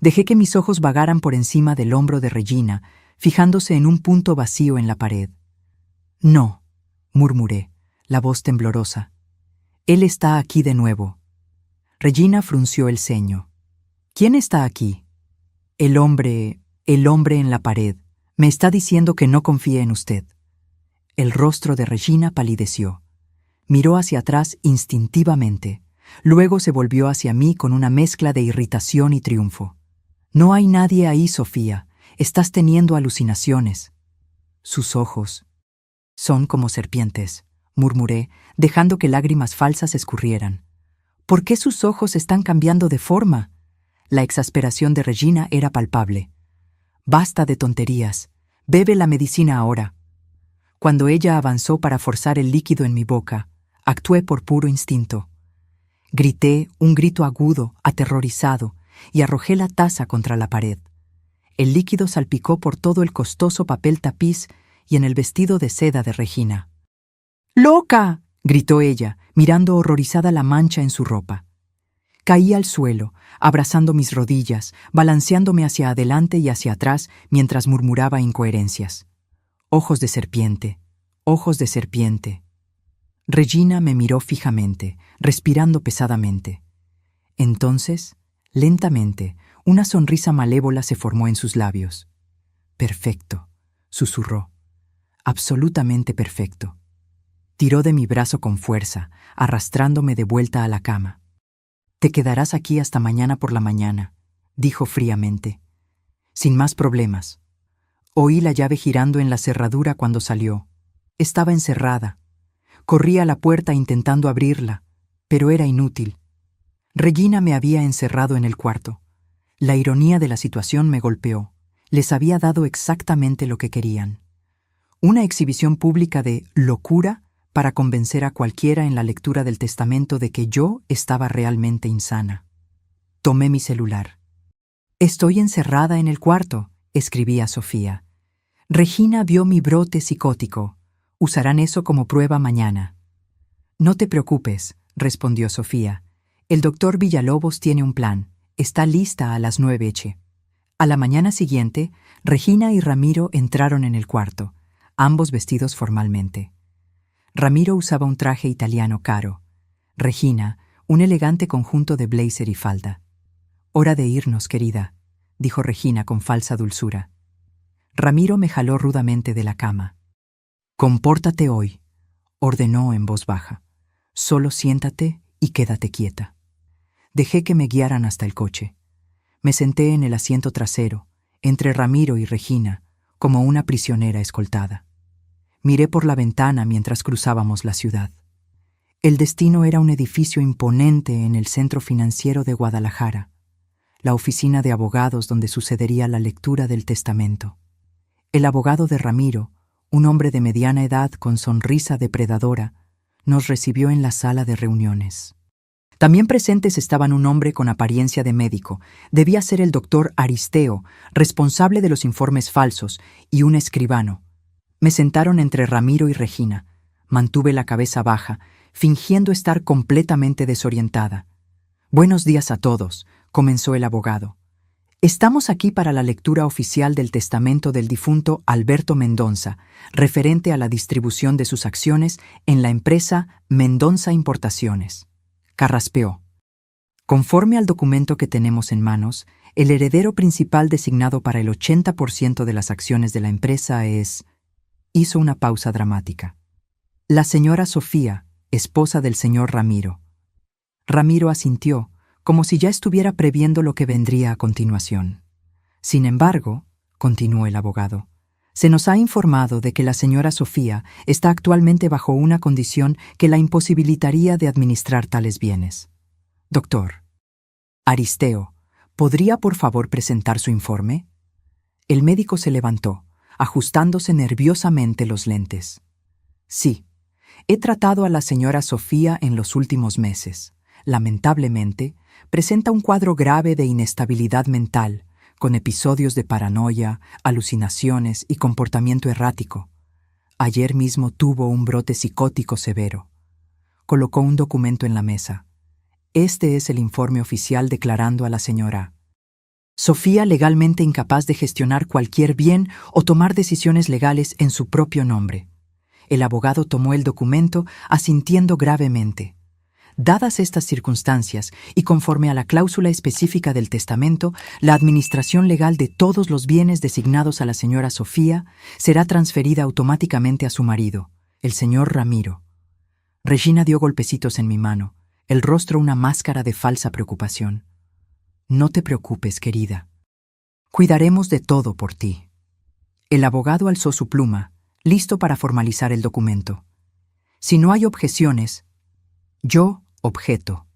Dejé que mis ojos vagaran por encima del hombro de Regina, fijándose en un punto vacío en la pared. «No», murmuré, la voz temblorosa. «Él está aquí de nuevo». Regina frunció el ceño. «¿Quién está aquí?» El hombre en la pared. Me está diciendo que no confíe en usted». El rostro de Regina palideció. Miró hacia atrás instintivamente. Luego se volvió hacia mí con una mezcla de irritación y triunfo. «No hay nadie ahí, Sofía. Estás teniendo alucinaciones». Sus ojos son como serpientes, murmuré, dejando que lágrimas falsas escurrieran. ¿Por qué sus ojos están cambiando de forma? La exasperación de Regina era palpable. «Basta de tonterías. Bebe la medicina ahora». Cuando ella avanzó para forzar el líquido en mi boca, actué por puro instinto. Grité un grito agudo, aterrorizado, y arrojé la taza contra la pared. El líquido salpicó por todo el costoso papel tapiz y en el vestido de seda de Regina. «¡Loca!», gritó ella, mirando horrorizada la mancha en su ropa. Caí al suelo, abrazando mis rodillas, balanceándome hacia adelante y hacia atrás mientras murmuraba incoherencias. «Ojos de serpiente, ojos de serpiente». Regina me miró fijamente, respirando pesadamente. Entonces, lentamente, una sonrisa malévola se formó en sus labios. «Perfecto», susurró. «Absolutamente perfecto». Tiró de mi brazo con fuerza, arrastrándome de vuelta a la cama. «Te quedarás aquí hasta mañana por la mañana», dijo fríamente. «Sin más problemas». Oí la llave girando en la cerradura cuando salió. Estaba encerrada. Corrí a la puerta intentando abrirla, pero era inútil. Regina me había encerrado en el cuarto. La ironía de la situación me golpeó. Les había dado exactamente lo que querían. Una exhibición pública de locura para convencer a cualquiera en la lectura del testamento de que yo estaba realmente insana. Tomé mi celular. «Estoy encerrada en el cuarto», escribí a Sofía. «Regina vio mi brote psicótico. Usarán eso como prueba mañana». «No te preocupes», respondió Sofía. «El doctor Villalobos tiene un plan. Está lista a las 9:00. A la mañana siguiente, Regina y Ramiro entraron en el cuarto, ambos vestidos formalmente. Ramiro usaba un traje italiano caro. Regina, un elegante conjunto de blazer y falda. «Hora de irnos, querida», dijo Regina con falsa dulzura. Ramiro me jaló rudamente de la cama. «Compórtate hoy», ordenó en voz baja. «Solo siéntate y quédate quieta». Dejé que me guiaran hasta el coche. Me senté en el asiento trasero, entre Ramiro y Regina, como una prisionera escoltada. Miré por la ventana mientras cruzábamos la ciudad. El destino era un edificio imponente en el centro financiero de Guadalajara, la oficina de abogados donde sucedería la lectura del testamento. El abogado de Ramiro, un hombre de mediana edad con sonrisa depredadora, nos recibió en la sala de reuniones. También presentes estaban un hombre con apariencia de médico, debía ser el doctor Aristeo, responsable de los informes falsos, y un escribano. Me sentaron entre Ramiro y Regina. Mantuve la cabeza baja, fingiendo estar completamente desorientada. «Buenos días a todos», comenzó el abogado. «Estamos aquí para la lectura oficial del testamento del difunto Alberto Mendonça, referente a la distribución de sus acciones en la empresa Mendonça Importaciones». Carraspeó. Conforme al documento que tenemos en manos, el heredero principal designado para el 80% de las acciones de la empresa es... Hizo una pausa dramática. La señora Sofía, esposa del señor Ramiro. Ramiro asintió, como si ya estuviera previendo lo que vendría a continuación. Sin embargo, continuó el abogado, se nos ha informado de que la señora Sofía está actualmente bajo una condición que la imposibilitaría de administrar tales bienes. Doctor Aristeo, ¿podría por favor presentar su informe? El médico se levantó, ajustándose nerviosamente los lentes. Sí, he tratado a la señora Sofía en los últimos meses. Lamentablemente, presenta un cuadro grave de inestabilidad mental, con episodios de paranoia, alucinaciones y comportamiento errático. Ayer mismo tuvo un brote psicótico severo. Colocó un documento en la mesa. Este es el informe oficial declarando a la señora Sofía legalmente incapaz de gestionar cualquier bien o tomar decisiones legales en su propio nombre. El abogado tomó el documento asintiendo gravemente. Dadas estas circunstancias y conforme a la cláusula específica del testamento, la administración legal de todos los bienes designados a la señora Sofía será transferida automáticamente a su marido, el señor Ramiro. Regina dio golpecitos en mi mano, el rostro una máscara de falsa preocupación. No te preocupes, querida. Cuidaremos de todo por ti. El abogado alzó su pluma, listo para formalizar el documento. Si no hay objeciones, yo objeto.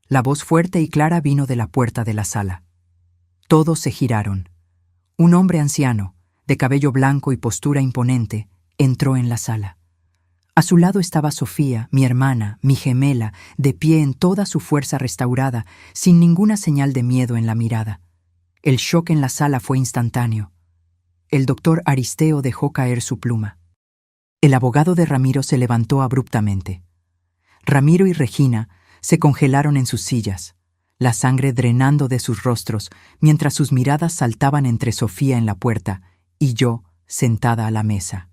La voz fuerte y clara vino de la puerta de la sala. Todos se giraron. Un hombre anciano, de cabello blanco y postura imponente, entró en la sala. A su lado estaba Sofía, mi hermana, mi gemela, de pie en toda su fuerza restaurada, sin ninguna señal de miedo en la mirada. El shock en la sala fue instantáneo. El doctor Aristeo dejó caer su pluma. El abogado de Ramiro se levantó abruptamente. Ramiro y Regina se congelaron en sus sillas, la sangre drenando de sus rostros, mientras sus miradas saltaban entre Sofía en la puerta y yo sentada a la mesa.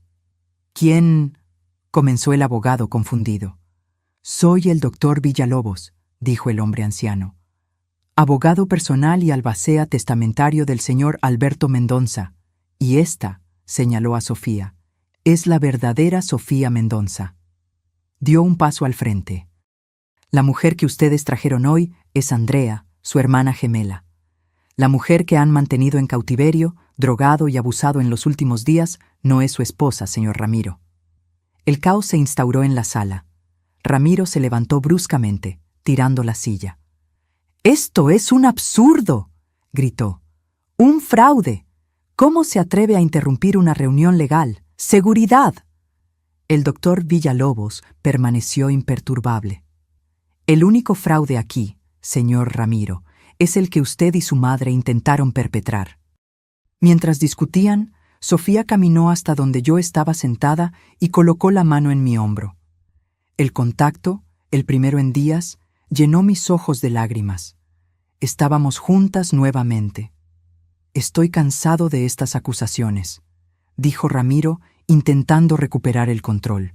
«¿Quién?» comenzó el abogado confundido. «Soy el doctor Villalobos», dijo el hombre anciano. «Abogado personal y albacea testamentario del señor Alberto Mendonça. Y esta», señaló a Sofía, «es la verdadera Sofía Mendonça». Dio un paso al frente. «La mujer que ustedes trajeron hoy es Andrea, su hermana gemela. La mujer que han mantenido en cautiverio, drogado y abusado en los últimos días, no es su esposa, señor Ramiro». El caos se instauró en la sala. Ramiro se levantó bruscamente, tirando la silla. «¡Esto es un absurdo!», gritó. «¡Un fraude! ¿Cómo se atreve a interrumpir una reunión legal? ¡Seguridad!». El doctor Villalobos permaneció imperturbable. «El único fraude aquí, señor Ramiro, es el que usted y su madre intentaron perpetrar». Mientras discutían, Sofía caminó hasta donde yo estaba sentada y colocó la mano en mi hombro. El contacto, el primero en días, llenó mis ojos de lágrimas. Estábamos juntas nuevamente. «Estoy cansado de estas acusaciones», dijo Ramiro, intentando recuperar el control.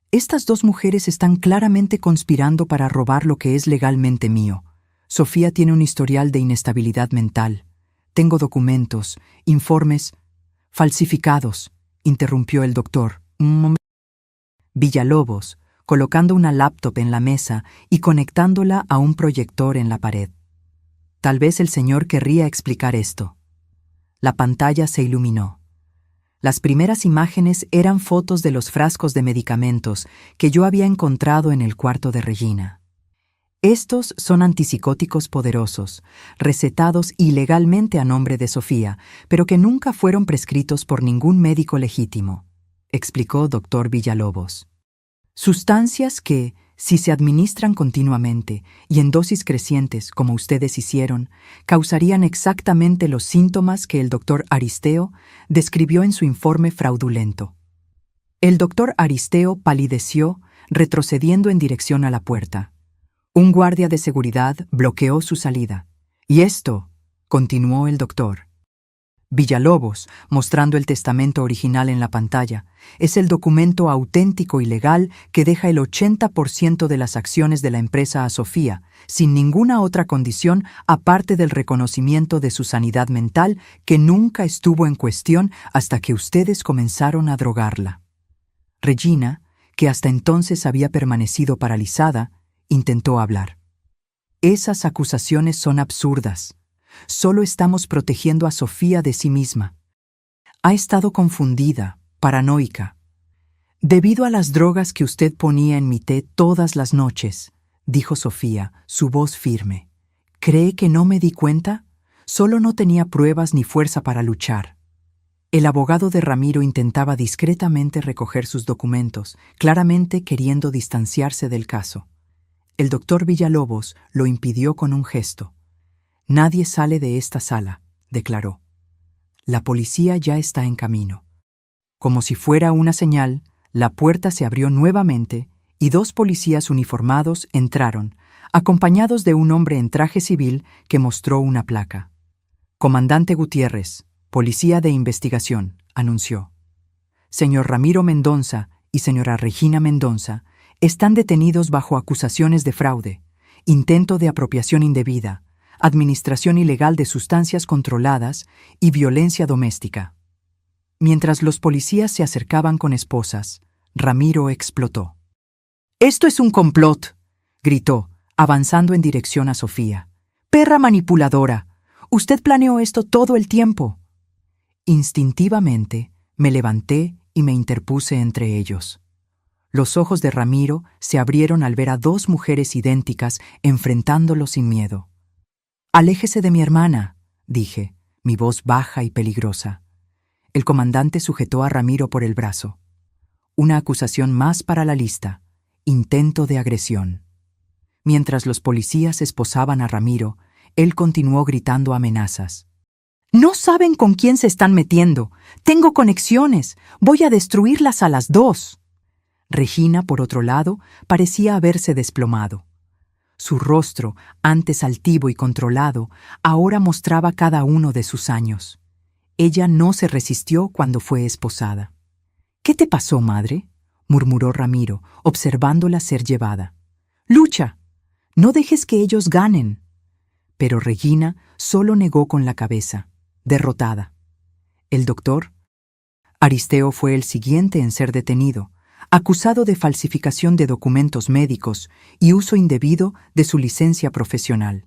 «Estas dos mujeres están claramente conspirando para robar lo que es legalmente mío. Sofía tiene un historial de inestabilidad mental. Tengo documentos, informes falsificados», interrumpió el doctor. Villalobos, colocando una laptop en la mesa y conectándola a un proyector en la pared. «Tal vez el señor querría explicar esto». La pantalla se iluminó. Las primeras imágenes eran fotos de los frascos de medicamentos que yo había encontrado en el cuarto de Regina. Estos son antipsicóticos poderosos, recetados ilegalmente a nombre de Sofía, pero que nunca fueron prescritos por ningún médico legítimo, explicó Dr. Villalobos. Sustancias que, si se administran continuamente y en dosis crecientes como ustedes hicieron, causarían exactamente los síntomas que el doctor Aristeo describió en su informe fraudulento. El doctor Aristeo palideció, retrocediendo en dirección a la puerta. Un guardia de seguridad bloqueó su salida. «Y esto», continuó el doctor Villalobos, mostrando el testamento original en la pantalla, es el documento auténtico y legal que deja el 80% de las acciones de la empresa a Sofía, sin ninguna otra condición aparte del reconocimiento de su sanidad mental que nunca estuvo en cuestión hasta que ustedes comenzaron a drogarla. Regina, que hasta entonces había permanecido paralizada, intentó hablar. Esas acusaciones son absurdas. Solo estamos protegiendo a Sofía de sí misma. Ha estado confundida, paranoica. Debido a las drogas que usted ponía en mi té todas las noches, dijo Sofía, su voz firme. ¿Cree que no me di cuenta? Solo no tenía pruebas ni fuerza para luchar. El abogado de Ramiro intentaba discretamente recoger sus documentos, claramente queriendo distanciarse del caso. El doctor Villalobos lo impidió con un gesto. «Nadie sale de esta sala», declaró. «La policía ya está en camino». Como si fuera una señal, la puerta se abrió nuevamente y 2 policías uniformados entraron, acompañados de un hombre en traje civil que mostró una placa. «Comandante Gutiérrez, Policía de Investigación», anunció. «Señor Ramiro Mendonza y señora Regina Mendonza están detenidos bajo acusaciones de fraude, intento de apropiación indebida, administración ilegal de sustancias controladas y violencia doméstica». Mientras los policías se acercaban con esposas, Ramiro explotó. «¡Esto es un complot!», gritó, avanzando en dirección a Sofía. «¡Perra manipuladora! Usted planeó esto todo el tiempo». Instintivamente, me levanté y me interpuse entre ellos. Los ojos de Ramiro se abrieron al ver a 2 mujeres idénticas enfrentándolo sin miedo. «Aléjese de mi hermana», dije, mi voz baja y peligrosa. El comandante sujetó a Ramiro por el brazo. Una acusación más para la lista: intento de agresión. Mientras los policías esposaban a Ramiro, él continuó gritando amenazas. «No saben con quién se están metiendo. Tengo conexiones. Voy a destruirlas a las 2». Regina, por otro lado, parecía haberse desplomado. Su rostro, antes altivo y controlado, ahora mostraba cada uno de sus años. Ella no se resistió cuando fue esposada. «¿Qué te pasó, madre?», murmuró Ramiro, observándola ser llevada. «Lucha. No dejes que ellos ganen». Pero Regina solo negó con la cabeza, derrotada. El doctor Aristeo fue el siguiente en ser detenido, acusado de falsificación de documentos médicos y uso indebido de su licencia profesional.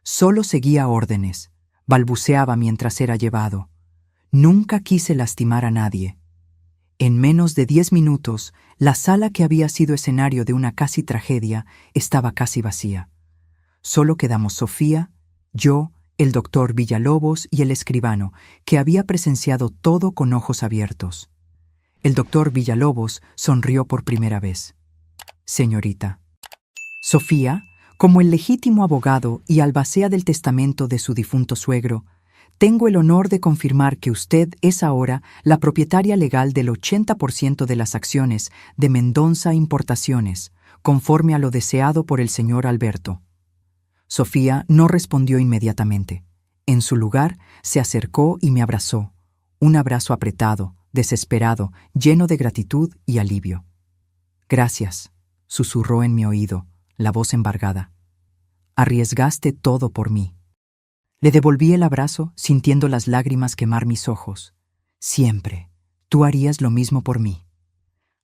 Solo seguía órdenes, balbuceaba mientras era llevado. Nunca quise lastimar a nadie. En menos de 10 minutos, la sala que había sido escenario de una casi tragedia estaba casi vacía. Solo quedamos Sofía, yo, el doctor Villalobos y el escribano, que había presenciado todo con ojos abiertos. El doctor Villalobos sonrió por primera vez. «Señorita». Sofía, como el legítimo abogado y albacea del testamento de su difunto suegro, tengo el honor de confirmar que usted es ahora la propietaria legal del 80% de las acciones de Mendonza Importaciones, conforme a lo deseado por el señor Alberto. Sofía no respondió inmediatamente. En su lugar, se acercó y me abrazó. Un abrazo apretado, desesperado, lleno de gratitud y alivio. «Gracias», susurró en mi oído, la voz embargada. «Arriesgaste todo por mí». Le devolví el abrazo, sintiendo las lágrimas quemar mis ojos. «Siempre. Tú harías lo mismo por mí».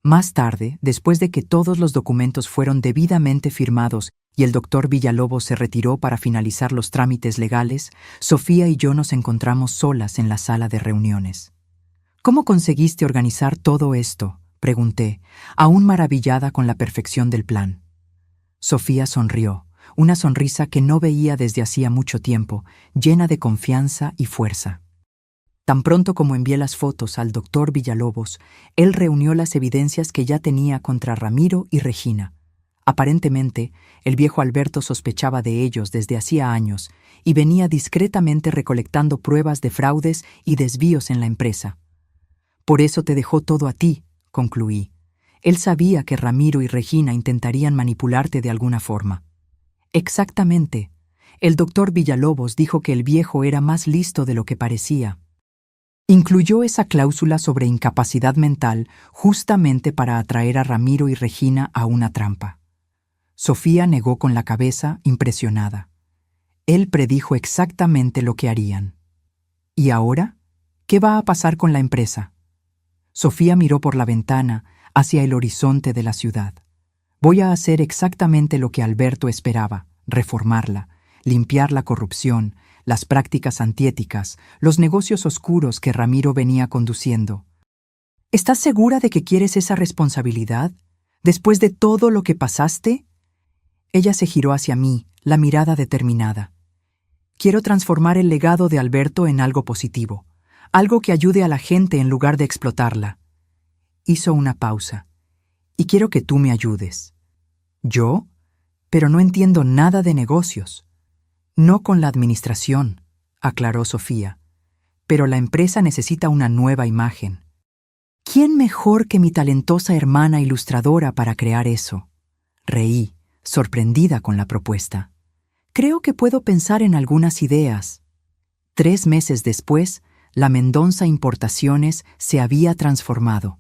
Más tarde, después de que todos los documentos fueron debidamente firmados y el doctor Villalobos se retiró para finalizar los trámites legales, Sofía y yo nos encontramos solas en la sala de reuniones. «¿Cómo conseguiste organizar todo esto?», pregunté, aún maravillada con la perfección del plan. Sofía sonrió, una sonrisa que no veía desde hacía mucho tiempo, llena de confianza y fuerza. Tan pronto como envié las fotos al doctor Villalobos, él reunió las evidencias que ya tenía contra Ramiro y Regina. Aparentemente, el viejo Alberto sospechaba de ellos desde hacía años y venía discretamente recolectando pruebas de fraudes y desvíos en la empresa. «Por eso te dejó todo a ti», concluí. Él sabía que Ramiro y Regina intentarían manipularte de alguna forma. Exactamente. El doctor Villalobos dijo que el viejo era más listo de lo que parecía. Incluyó esa cláusula sobre incapacidad mental justamente para atraer a Ramiro y Regina a una trampa. Sofía negó con la cabeza, impresionada. Él predijo exactamente lo que harían. ¿Y ahora? ¿Qué va a pasar con la empresa? Sofía miró por la ventana hacia el horizonte de la ciudad. Voy a hacer exactamente lo que Alberto esperaba, reformarla, limpiar la corrupción, las prácticas antiéticas, los negocios oscuros que Ramiro venía conduciendo. ¿Estás segura de que quieres esa responsabilidad? ¿Después de todo lo que pasaste? Ella se giró hacia mí, la mirada determinada. Quiero transformar el legado de Alberto en algo positivo, algo que ayude a la gente en lugar de explotarla. Hizo una pausa. Y quiero que tú me ayudes. ¿Yo? Pero no entiendo nada de negocios. No con la administración, aclaró Sofía. Pero la empresa necesita una nueva imagen. ¿Quién mejor que mi talentosa hermana ilustradora para crear eso? Reí, sorprendida con la propuesta. Creo que puedo pensar en algunas ideas. 3 meses después, la Mendonça Importaciones se había transformado.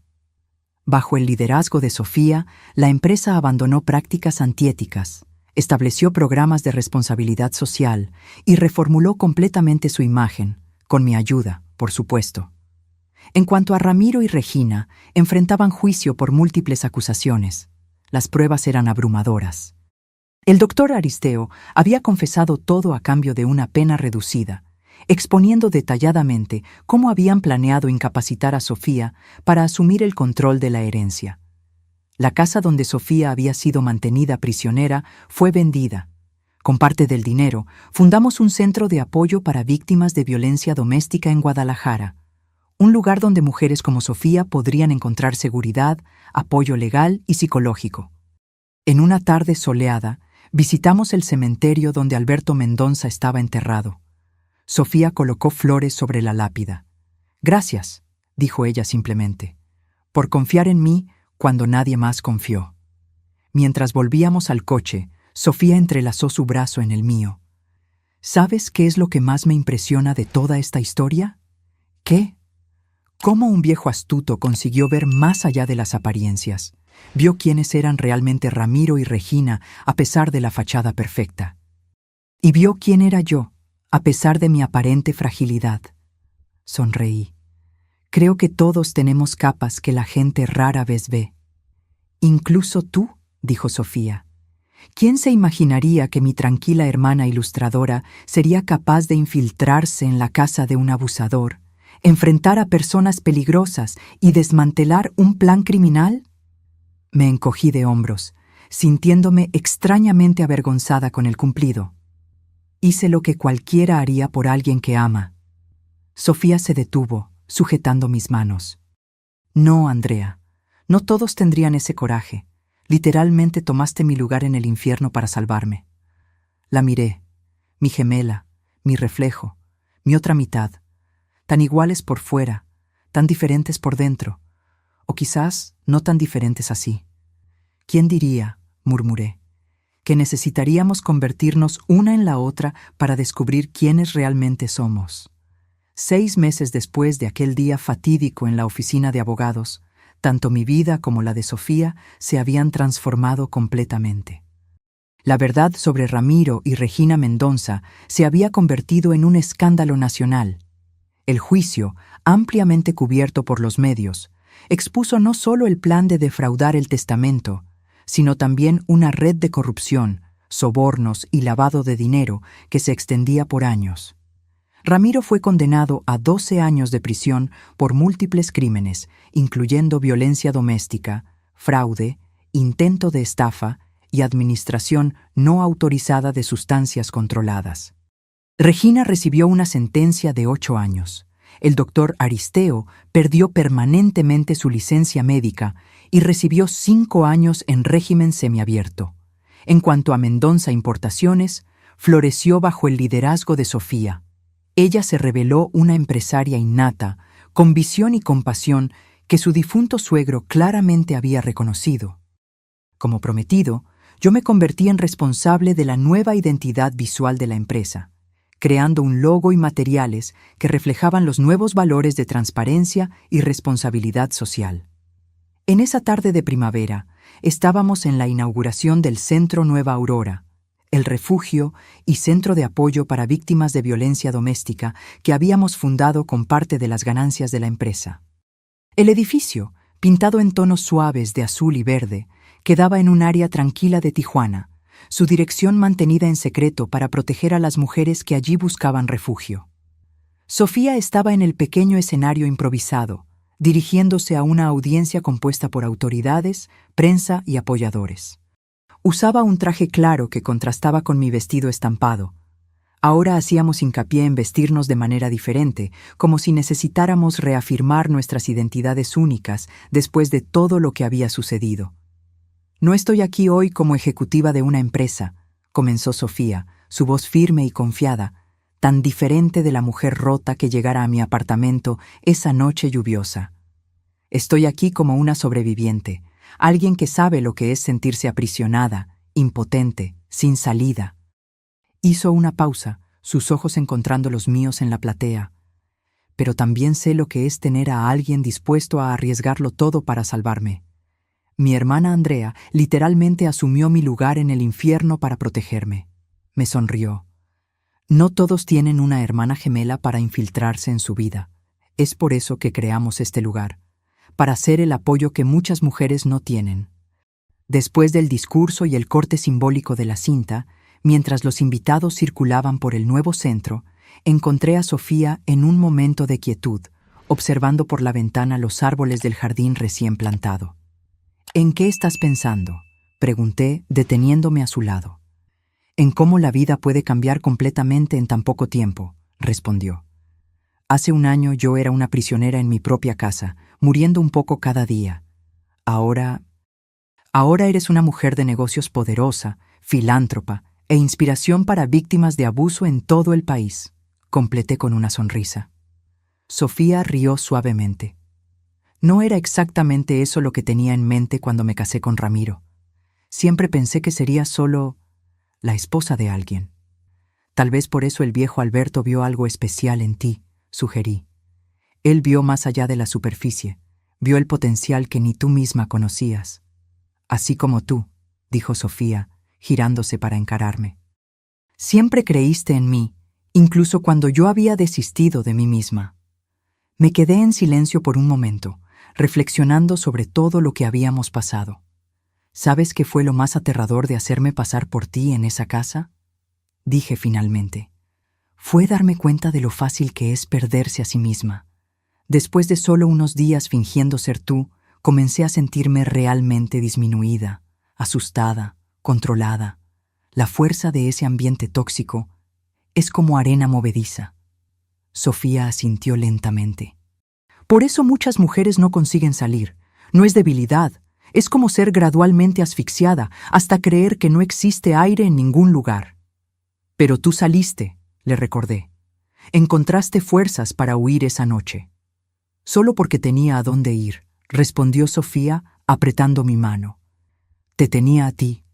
Bajo el liderazgo de Sofía, la empresa abandonó prácticas antiéticas, estableció programas de responsabilidad social y reformuló completamente su imagen, con mi ayuda, por supuesto. En cuanto a Ramiro y Regina, enfrentaban juicio por múltiples acusaciones. Las pruebas eran abrumadoras. El doctor Aristeo había confesado todo a cambio de una pena reducida, exponiendo detalladamente cómo habían planeado incapacitar a Sofía para asumir el control de la herencia. La casa donde Sofía había sido mantenida prisionera fue vendida. Con parte del dinero, fundamos un centro de apoyo para víctimas de violencia doméstica en Guadalajara, un lugar donde mujeres como Sofía podrían encontrar seguridad, apoyo legal y psicológico. En una tarde soleada, visitamos el cementerio donde Alberto Mendonça estaba enterrado. Sofía colocó flores sobre la lápida. «Gracias», dijo ella simplemente, «por confiar en mí cuando nadie más confió». Mientras volvíamos al coche, Sofía entrelazó su brazo en el mío. ¿Sabes qué es lo que más me impresiona de toda esta historia? ¿Qué? Cómo un viejo astuto consiguió ver más allá de las apariencias. Vio quiénes eran realmente Ramiro y Regina a pesar de la fachada perfecta. Y vio quién era yo, a pesar de mi aparente fragilidad. Sonreí. Creo que todos tenemos capas que la gente rara vez ve. «Incluso tú», dijo Sofía. «¿Quién se imaginaría que mi tranquila hermana ilustradora sería capaz de infiltrarse en la casa de un abusador, enfrentar a personas peligrosas y desmantelar un plan criminal?» Me encogí de hombros, sintiéndome extrañamente avergonzada con el cumplido. Hice lo que cualquiera haría por alguien que ama. Sofía se detuvo, sujetando mis manos. «No, Andrea, no todos tendrían ese coraje. Literalmente tomaste mi lugar en el infierno para salvarme». La miré, mi gemela, mi reflejo, mi otra mitad, tan iguales por fuera, tan diferentes por dentro, o quizás no tan diferentes así. «¿Quién diría?», murmuré, «que necesitaríamos convertirnos una en la otra para descubrir quiénes realmente somos». 6 meses después de aquel día fatídico en la oficina de abogados, tanto mi vida como la de Sofía se habían transformado completamente. La verdad sobre Ramiro y Regina Mendonça se había convertido en un escándalo nacional. El juicio, ampliamente cubierto por los medios, expuso no solo el plan de defraudar el testamento, sino también una red de corrupción, sobornos y lavado de dinero que se extendía por años. Ramiro fue condenado a 12 años de prisión por múltiples crímenes, incluyendo violencia doméstica, fraude, intento de estafa y administración no autorizada de sustancias controladas. Regina recibió una sentencia de 8 años. El doctor Aristeo perdió permanentemente su licencia médica y recibió 5 años en régimen semiabierto. En cuanto a Mendonça Importaciones, floreció bajo el liderazgo de Sofía. Ella se reveló una empresaria innata, con visión y compasión que su difunto suegro claramente había reconocido. Como prometido, yo me convertí en responsable de la nueva identidad visual de la empresa, creando un logo y materiales que reflejaban los nuevos valores de transparencia y responsabilidad social. En esa tarde de primavera, estábamos en la inauguración del Centro Nueva Aurora, el refugio y centro de apoyo para víctimas de violencia doméstica que habíamos fundado con parte de las ganancias de la empresa. El edificio, pintado en tonos suaves de azul y verde, quedaba en un área tranquila de Tijuana, su dirección mantenida en secreto para proteger a las mujeres que allí buscaban refugio. Sofía estaba en el pequeño escenario improvisado, dirigiéndose a una audiencia compuesta por autoridades, prensa y apoyadores. Usaba un traje claro que contrastaba con mi vestido estampado. Ahora hacíamos hincapié en vestirnos de manera diferente, como si necesitáramos reafirmar nuestras identidades únicas después de todo lo que había sucedido. No estoy aquí hoy como ejecutiva de una empresa, comenzó Sofía, su voz firme y confiada, tan diferente de la mujer rota que llegara a mi apartamento esa noche lluviosa. Estoy aquí como una sobreviviente, alguien que sabe lo que es sentirse aprisionada, impotente, sin salida. Hizo una pausa, sus ojos encontrando los míos en la platea. Pero también sé lo que es tener a alguien dispuesto a arriesgarlo todo para salvarme. Mi hermana Andrea literalmente asumió mi lugar en el infierno para protegerme. Me sonrió. No todos tienen una hermana gemela para infiltrarse en su vida. Es por eso que creamos este lugar, para ser el apoyo que muchas mujeres no tienen. Después del discurso y el corte simbólico de la cinta, mientras los invitados circulaban por el nuevo centro, encontré a Sofía en un momento de quietud, observando por la ventana los árboles del jardín recién plantado. ¿En qué estás pensando?, pregunté, deteniéndome a su lado. En cómo la vida puede cambiar completamente en tan poco tiempo, respondió. Hace un año yo era una prisionera en mi propia casa, muriendo un poco cada día. Ahora eres una mujer de negocios poderosa, filántropa e inspiración para víctimas de abuso en todo el país, completé con una sonrisa. Sofía rió suavemente. No era exactamente eso lo que tenía en mente cuando me casé con Ramiro. Siempre pensé que sería solo la esposa de alguien. Tal vez por eso el viejo Alberto vio algo especial en ti, sugerí. Él vio más allá de la superficie, vio el potencial que ni tú misma conocías. Así como tú, dijo Sofía, girándose para encararme. Siempre creíste en mí, incluso cuando yo había desistido de mí misma. Me quedé en silencio por un momento, reflexionando sobre todo lo que habíamos pasado. ¿Sabes qué fue lo más aterrador de hacerme pasar por ti en esa casa?, dije finalmente. Fue darme cuenta de lo fácil que es perderse a sí misma. Después de solo unos días fingiendo ser tú, comencé a sentirme realmente disminuida, asustada, controlada. La fuerza de ese ambiente tóxico es como arena movediza. Sofía asintió lentamente. Por eso muchas mujeres no consiguen salir. No es debilidad, es como ser gradualmente asfixiada hasta creer que no existe aire en ningún lugar. Pero tú saliste, le recordé. Encontraste fuerzas para huir esa noche. Solo porque tenía a dónde ir, respondió Sofía, apretando mi mano. Te tenía a ti.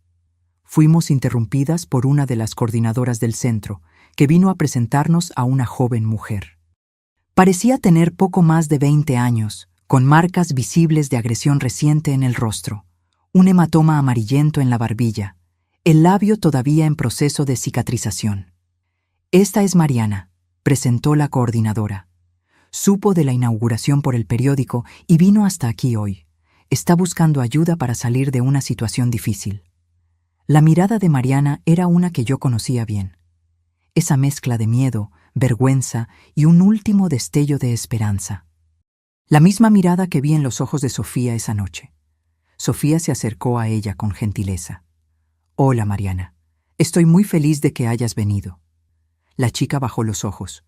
Fuimos interrumpidas por una de las coordinadoras del centro, que vino a presentarnos a una joven mujer. Parecía tener poco más de 20 años, con marcas visibles de agresión reciente en el rostro, un hematoma amarillento en la barbilla, el labio todavía en proceso de cicatrización. Esta es Mariana, presentó la coordinadora. Supo de la inauguración por el periódico y vino hasta aquí hoy. Está buscando ayuda para salir de una situación difícil. La mirada de Mariana era una que yo conocía bien. Esa mezcla de miedo, vergüenza y un último destello de esperanza. La misma mirada que vi en los ojos de Sofía esa noche. Sofía se acercó a ella con gentileza. Hola, Mariana. Estoy muy feliz de que hayas venido. La chica bajó los ojos.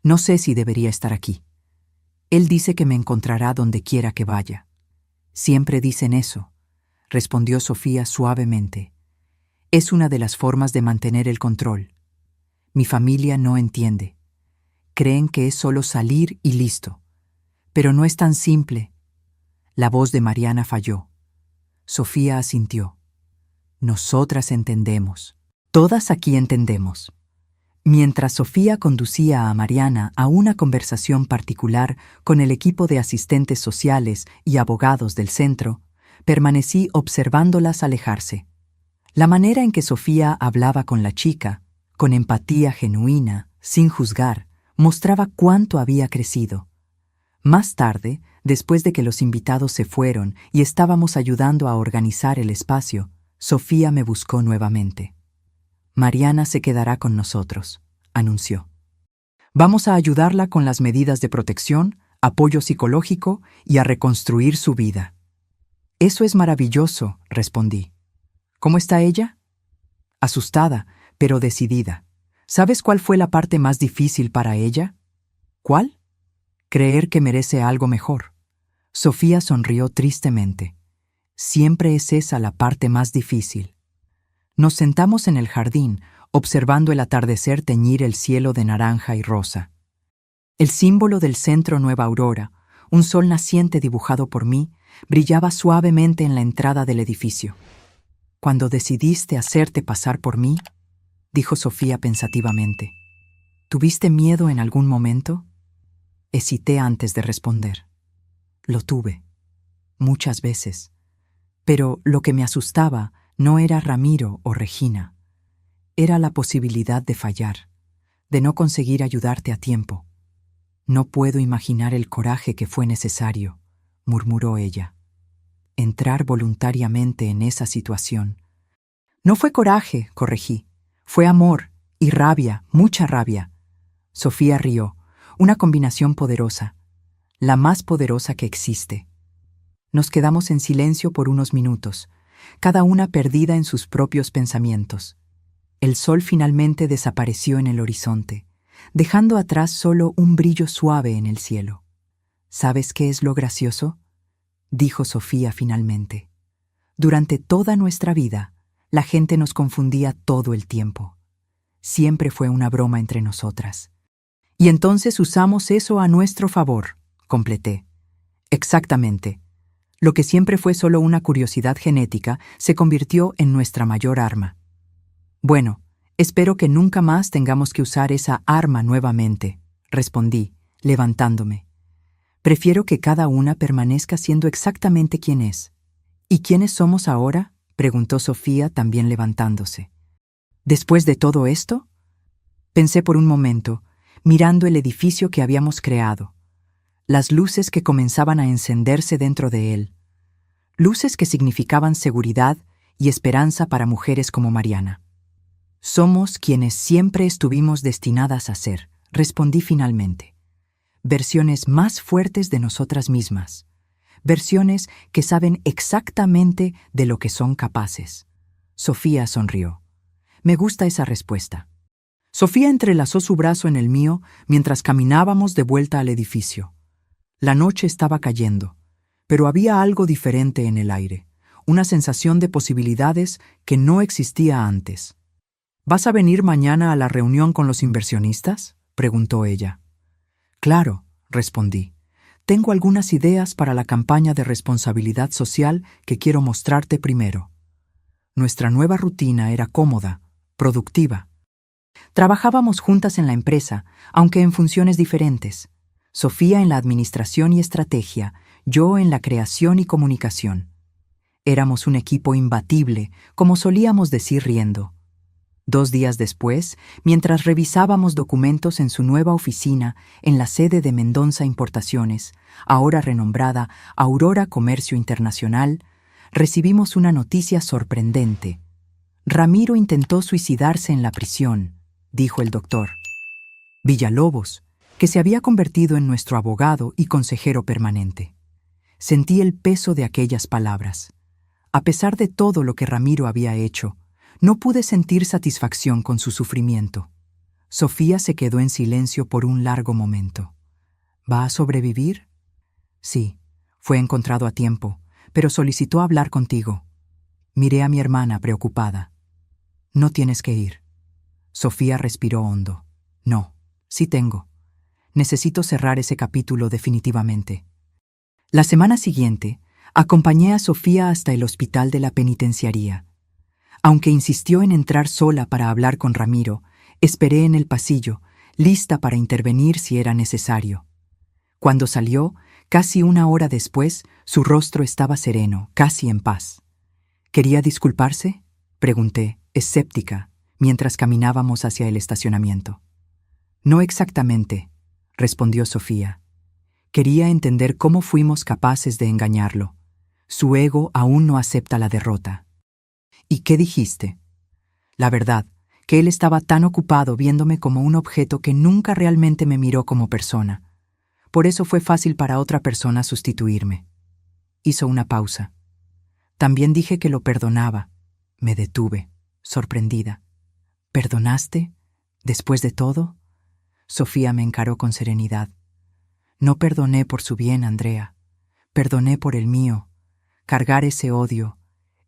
No sé si debería estar aquí. Él dice que me encontrará donde quiera que vaya. Siempre dicen eso, respondió Sofía suavemente. Es una de las formas de mantener el control. Mi familia no entiende. Creen que es solo salir y listo. Pero no es tan simple. La voz de Mariana falló. Sofía asintió. Nosotras entendemos. Todas aquí entendemos. Mientras Sofía conducía a Mariana a una conversación particular con el equipo de asistentes sociales y abogados del centro, permanecí observándolas alejarse. La manera en que Sofía hablaba con la chica, con empatía genuina, sin juzgar, mostraba cuánto había crecido. Más tarde, después de que los invitados se fueron y estábamos ayudando a organizar el espacio, Sofía me buscó nuevamente. Mariana se quedará con nosotros, anunció. Vamos a ayudarla con las medidas de protección, apoyo psicológico y a reconstruir su vida. Eso es maravilloso, respondí. ¿Cómo está ella? Asustada, pero decidida. ¿Sabes cuál fue la parte más difícil para ella? ¿Cuál? Creer que merece algo mejor. Sofía sonrió tristemente. Siempre es esa la parte más difícil. Nos sentamos en el jardín, observando el atardecer teñir el cielo de naranja y rosa. El símbolo del centro Nueva Aurora, un sol naciente dibujado por mí, brillaba suavemente en la entrada del edificio. Cuando decidiste hacerte pasar por mí, dijo Sofía pensativamente, ¿tuviste miedo en algún momento? Hesité antes de responder. Lo tuve, muchas veces. Pero lo que me asustaba no era Ramiro o Regina. Era la posibilidad de fallar, de no conseguir ayudarte a tiempo. No puedo imaginar el coraje que fue necesario, murmuró ella. Entrar voluntariamente en esa situación. No fue coraje, corregí. Fue amor y rabia, mucha rabia. Sofía rió, una combinación poderosa, la más poderosa que existe. Nos quedamos en silencio por unos minutos, cada una perdida en sus propios pensamientos. El sol finalmente desapareció en el horizonte, dejando atrás solo un brillo suave en el cielo. ¿Sabes qué es lo gracioso?, dijo Sofía finalmente. Durante toda nuestra vida, la gente nos confundía todo el tiempo. Siempre fue una broma entre nosotras. Y entonces usamos eso a nuestro favor, completé. Exactamente. Lo que siempre fue solo una curiosidad genética se convirtió en nuestra mayor arma. Bueno, espero que nunca más tengamos que usar esa arma nuevamente, respondí, levantándome. Prefiero que cada una permanezca siendo exactamente quien es. ¿Y quiénes somos ahora?, preguntó Sofía, también levantándose. ¿Después de todo esto? Pensé por un momento, mirando el edificio que habíamos creado, las luces que comenzaban a encenderse dentro de él, luces que significaban seguridad y esperanza para mujeres como Mariana. Somos quienes siempre estuvimos destinadas a ser, respondí finalmente. Versiones más fuertes de nosotras mismas, versiones que saben exactamente de lo que son capaces. Sofía sonrió. Me gusta esa respuesta. Sofía entrelazó su brazo en el mío mientras caminábamos de vuelta al edificio. La noche estaba cayendo, pero había algo diferente en el aire, una sensación de posibilidades que no existía antes. ¿Vas a venir mañana a la reunión con los inversionistas?, preguntó ella. Claro, respondí. Tengo algunas ideas para la campaña de responsabilidad social que quiero mostrarte primero. Nuestra nueva rutina era cómoda, productiva. Trabajábamos juntas en la empresa, aunque en funciones diferentes. Sofía en la administración y estrategia, yo en la creación y comunicación. Éramos un equipo imbatible, como solíamos decir riendo. 2 días después, mientras revisábamos documentos en su nueva oficina en la sede de Mendonza Importaciones, ahora renombrada Aurora Comercio Internacional, recibimos una noticia sorprendente. Ramiro intentó suicidarse en la prisión, dijo el doctor. Villalobos, que se había convertido en nuestro abogado y consejero permanente. Sentí el peso de aquellas palabras. A pesar de todo lo que Ramiro había hecho, no pude sentir satisfacción con su sufrimiento. Sofía se quedó en silencio por un largo momento. ¿Va a sobrevivir? Sí, fue encontrado a tiempo, pero solicitó hablar contigo. Miré a mi hermana preocupada. No tienes que ir. Sofía respiró hondo. No, sí tengo. Necesito cerrar ese capítulo definitivamente. La semana siguiente, Acompañé a Sofía hasta el hospital de la penitenciaría. Aunque insistió en entrar sola para hablar con Ramiro, esperé en el pasillo, lista para intervenir si era necesario. Cuando salió, casi una hora después, su rostro estaba sereno, casi en paz. ¿Quería disculparse?, pregunté, escéptica, mientras caminábamos hacia el estacionamiento. No exactamente, respondió Sofía. Quería entender cómo fuimos capaces de engañarlo. Su ego aún no acepta la derrota. ¿Y qué dijiste? La verdad, que él estaba tan ocupado viéndome como un objeto que nunca realmente me miró como persona. Por eso fue fácil para otra persona sustituirme. Hizo una pausa. También dije que lo perdonaba. Me detuve, sorprendida. ¿Perdonaste? ¿Después de todo? Sofía me encaró con serenidad. No perdoné por su bien, Andrea. Perdoné por el mío. Cargar ese odio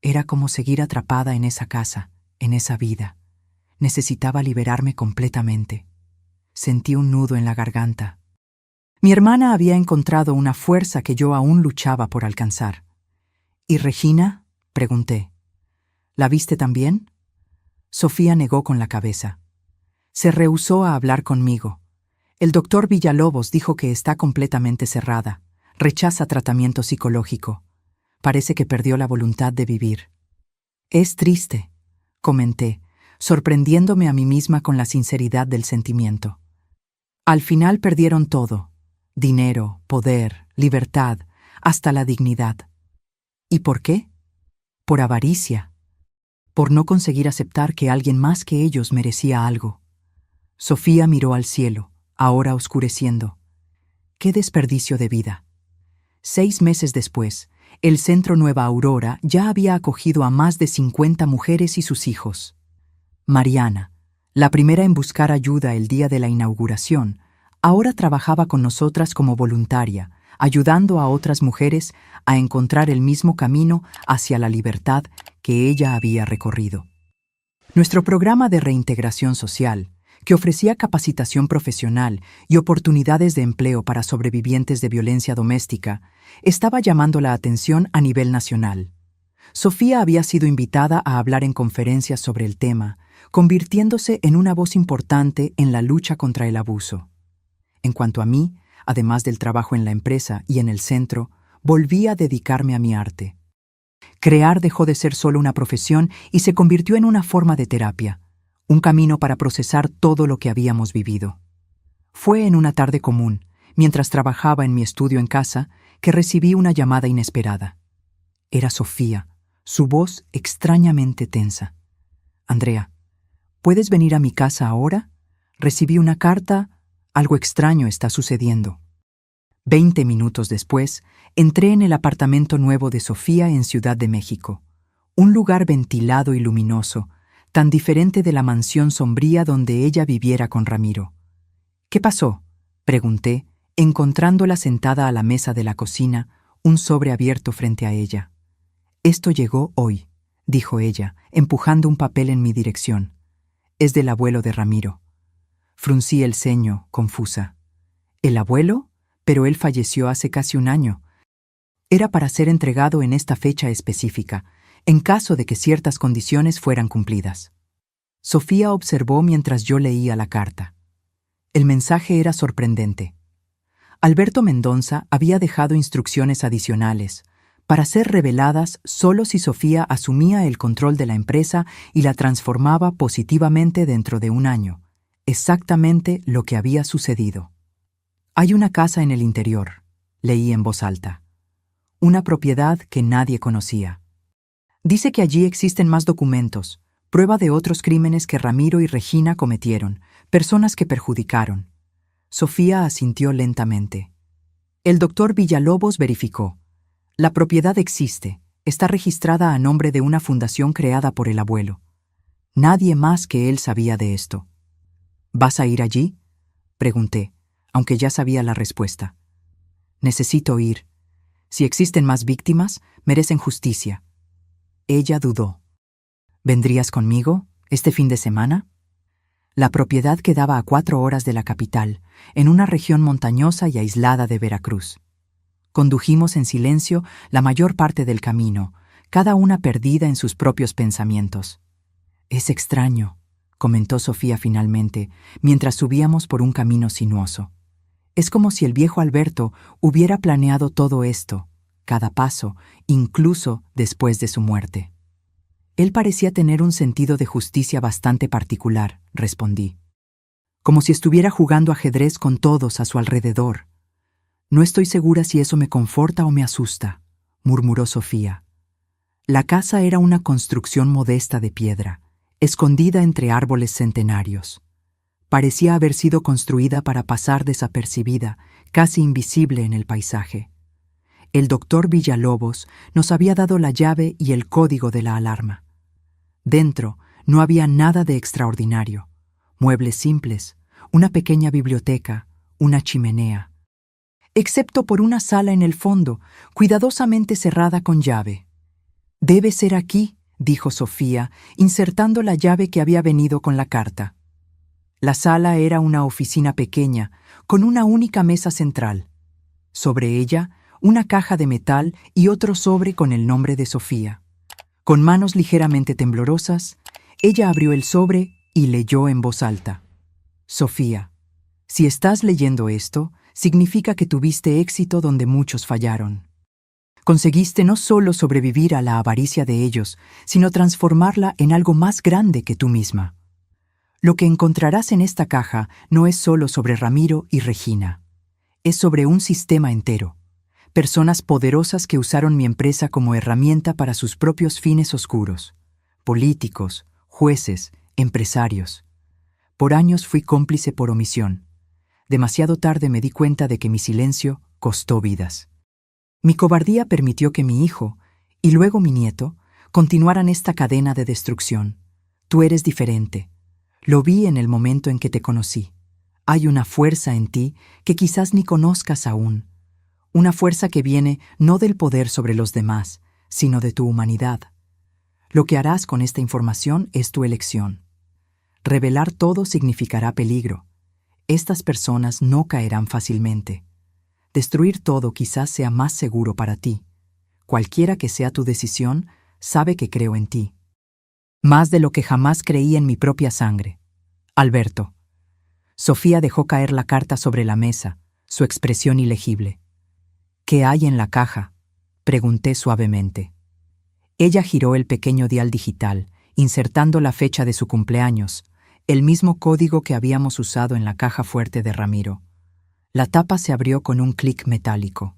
era como seguir atrapada en esa casa, en esa vida. Necesitaba liberarme completamente. Sentí un nudo en la garganta. Mi hermana había encontrado una fuerza que yo aún luchaba por alcanzar. ¿Y Regina?, pregunté. ¿La viste también? Sofía negó con la cabeza. Se rehusó a hablar conmigo. El doctor Villalobos dijo que está completamente cerrada. Rechaza tratamiento psicológico. Parece que perdió la voluntad de vivir. Es triste, comenté, sorprendiéndome a mí misma con la sinceridad del sentimiento. Al final perdieron todo: dinero, poder, libertad, hasta la dignidad. ¿Y por qué? Por avaricia. Por no conseguir aceptar que alguien más que ellos merecía algo. Sofía miró al cielo, ahora oscureciendo. ¡Qué desperdicio de vida! 6 meses después, el Centro Nueva Aurora ya había acogido a más de 50 mujeres y sus hijos. Mariana, la primera en buscar ayuda el día de la inauguración, ahora trabajaba con nosotras como voluntaria, ayudando a otras mujeres a encontrar el mismo camino hacia la libertad que ella había recorrido. Nuestro programa de reintegración social, que ofrecía capacitación profesional y oportunidades de empleo para sobrevivientes de violencia doméstica, estaba llamando la atención a nivel nacional. Sofía había sido invitada a hablar en conferencias sobre el tema, convirtiéndose en una voz importante en la lucha contra el abuso. En cuanto a mí, además del trabajo en la empresa y en el centro, volví a dedicarme a mi arte. Crear dejó de ser solo una profesión y se convirtió en una forma de terapia, un camino para procesar todo lo que habíamos vivido. Fue en una tarde común, mientras trabajaba en mi estudio en casa, que recibí una llamada inesperada. Era Sofía, su voz extrañamente tensa. «Andrea, ¿puedes venir a mi casa ahora? Recibí una carta. Algo extraño está sucediendo». 20 minutos después, entré en el apartamento nuevo de Sofía en Ciudad de México. Un lugar ventilado y luminoso, tan diferente de la mansión sombría donde ella viviera con Ramiro. «¿Qué pasó?», pregunté, encontrándola sentada a la mesa de la cocina, un sobre abierto frente a ella. «Esto llegó hoy», dijo ella, empujando un papel en mi dirección. «Es del abuelo de Ramiro». Fruncí el ceño, confusa. «¿El abuelo? Pero él falleció hace casi un año». Era para ser entregado en esta fecha específica, en caso de que ciertas condiciones fueran cumplidas. Sofía observó mientras yo leía la carta. El mensaje era sorprendente. Alberto Mendonza había dejado instrucciones adicionales, para ser reveladas solo si Sofía asumía el control de la empresa y la transformaba positivamente dentro de un año. Exactamente lo que había sucedido. «Hay una casa en el interior», leí en voz alta. «Una propiedad que nadie conocía. Dice que allí existen más documentos, prueba de otros crímenes que Ramiro y Regina cometieron, personas que perjudicaron». Sofía asintió lentamente. El doctor Villalobos verificó. «La propiedad existe, está registrada a nombre de una fundación creada por el abuelo. Nadie más que él sabía de esto». «¿Vas a ir allí?», pregunté, aunque ya sabía la respuesta. «Necesito ir. Si existen más víctimas, merecen justicia». Ella dudó. «¿Vendrías conmigo este fin de semana?». La propiedad quedaba a 4 horas de la capital, en una región montañosa y aislada de Veracruz. Condujimos en silencio la mayor parte del camino, cada una perdida en sus propios pensamientos. «Es extraño», comentó Sofía finalmente, mientras subíamos por un camino sinuoso. «Es como si el viejo Alberto hubiera planeado todo esto, cada paso, incluso después de su muerte». «Él parecía tener un sentido de justicia bastante particular», respondí. «Como si estuviera jugando ajedrez con todos a su alrededor». «No estoy segura si eso me conforta o me asusta», murmuró Sofía. La casa era una construcción modesta de piedra, escondida entre árboles centenarios. Parecía haber sido construida para pasar desapercibida, casi invisible en el paisaje. El doctor Villalobos nos había dado la llave y el código de la alarma. Dentro no había nada de extraordinario. Muebles simples, una pequeña biblioteca, una chimenea. Excepto por una sala en el fondo, cuidadosamente cerrada con llave. «Debe ser aquí», dijo Sofía, insertando la llave que había venido con la carta. La sala era una oficina pequeña, con una única mesa central. Sobre ella, una caja de metal y otro sobre con el nombre de Sofía. Con manos ligeramente temblorosas, ella abrió el sobre y leyó en voz alta. «Sofía, si estás leyendo esto, significa que tuviste éxito donde muchos fallaron. Conseguiste no solo sobrevivir a la avaricia de ellos, sino transformarla en algo más grande que tú misma. Lo que encontrarás en esta caja no es solo sobre Ramiro y Regina. Es sobre un sistema entero. Personas poderosas que usaron mi empresa como herramienta para sus propios fines oscuros. Políticos, jueces, empresarios. Por años fui cómplice por omisión. Demasiado tarde me di cuenta de que mi silencio costó vidas. Mi cobardía permitió que mi hijo, y luego mi nieto, continuaran esta cadena de destrucción. Tú eres diferente. Lo vi en el momento en que te conocí. Hay una fuerza en ti que quizás ni conozcas aún. Una fuerza que viene no del poder sobre los demás, sino de tu humanidad. Lo que harás con esta información es tu elección. Revelar todo significará peligro. Estas personas no caerán fácilmente. Destruir todo quizás sea más seguro para ti. Cualquiera que sea tu decisión, sabe que creo en ti. Más de lo que jamás creí en mi propia sangre. Alberto». Sofía dejó caer la carta sobre la mesa, su expresión ilegible. «¿Qué hay en la caja?», pregunté suavemente. Ella giró el pequeño dial digital, insertando la fecha de su cumpleaños, el mismo código que habíamos usado en la caja fuerte de Ramiro. La tapa se abrió con un clic metálico.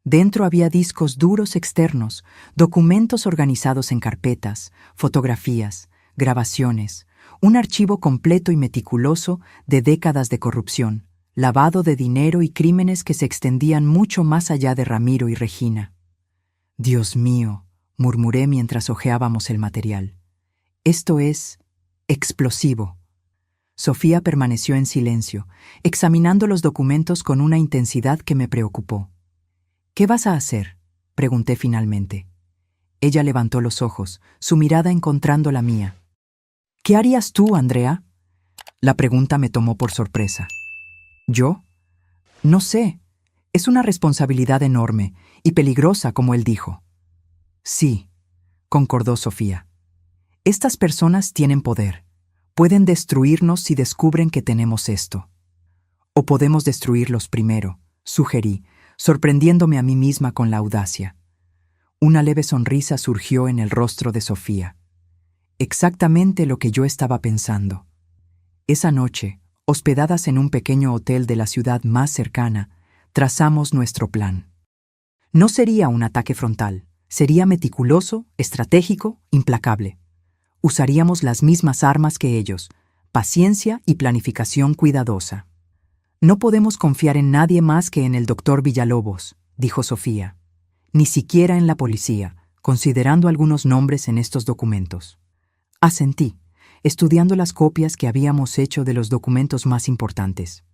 Dentro había discos duros externos, documentos organizados en carpetas, fotografías, grabaciones, un archivo completo y meticuloso de décadas de corrupción, lavado de dinero y crímenes que se extendían mucho más allá de Ramiro y Regina. «Dios mío», murmuré mientras hojeábamos el material. «Esto es explosivo». Sofía permaneció en silencio, examinando los documentos con una intensidad que me preocupó. «¿Qué vas a hacer?», pregunté finalmente. Ella levantó los ojos, su mirada encontrando la mía. «¿Qué harías tú, Andrea?». La pregunta me tomó por sorpresa. «¿Yo? No sé. Es una responsabilidad enorme y peligrosa, como él dijo». «Sí», concordó Sofía. «Estas personas tienen poder. Pueden destruirnos si descubren que tenemos esto. O podemos destruirlos primero», sugerí, sorprendiéndome a mí misma con la audacia. Una leve sonrisa surgió en el rostro de Sofía. Exactamente lo que yo estaba pensando. Esa noche, hospedadas en un pequeño hotel de la ciudad más cercana, trazamos nuestro plan. No sería un ataque frontal, sería meticuloso, estratégico, implacable. Usaríamos las mismas armas que ellos, paciencia y planificación cuidadosa. «No podemos confiar en nadie más que en el doctor Villalobos», dijo Sofía. «Ni siquiera en la policía, considerando algunos nombres en estos documentos». Asentí, estudiando las copias que habíamos hecho de los documentos más importantes.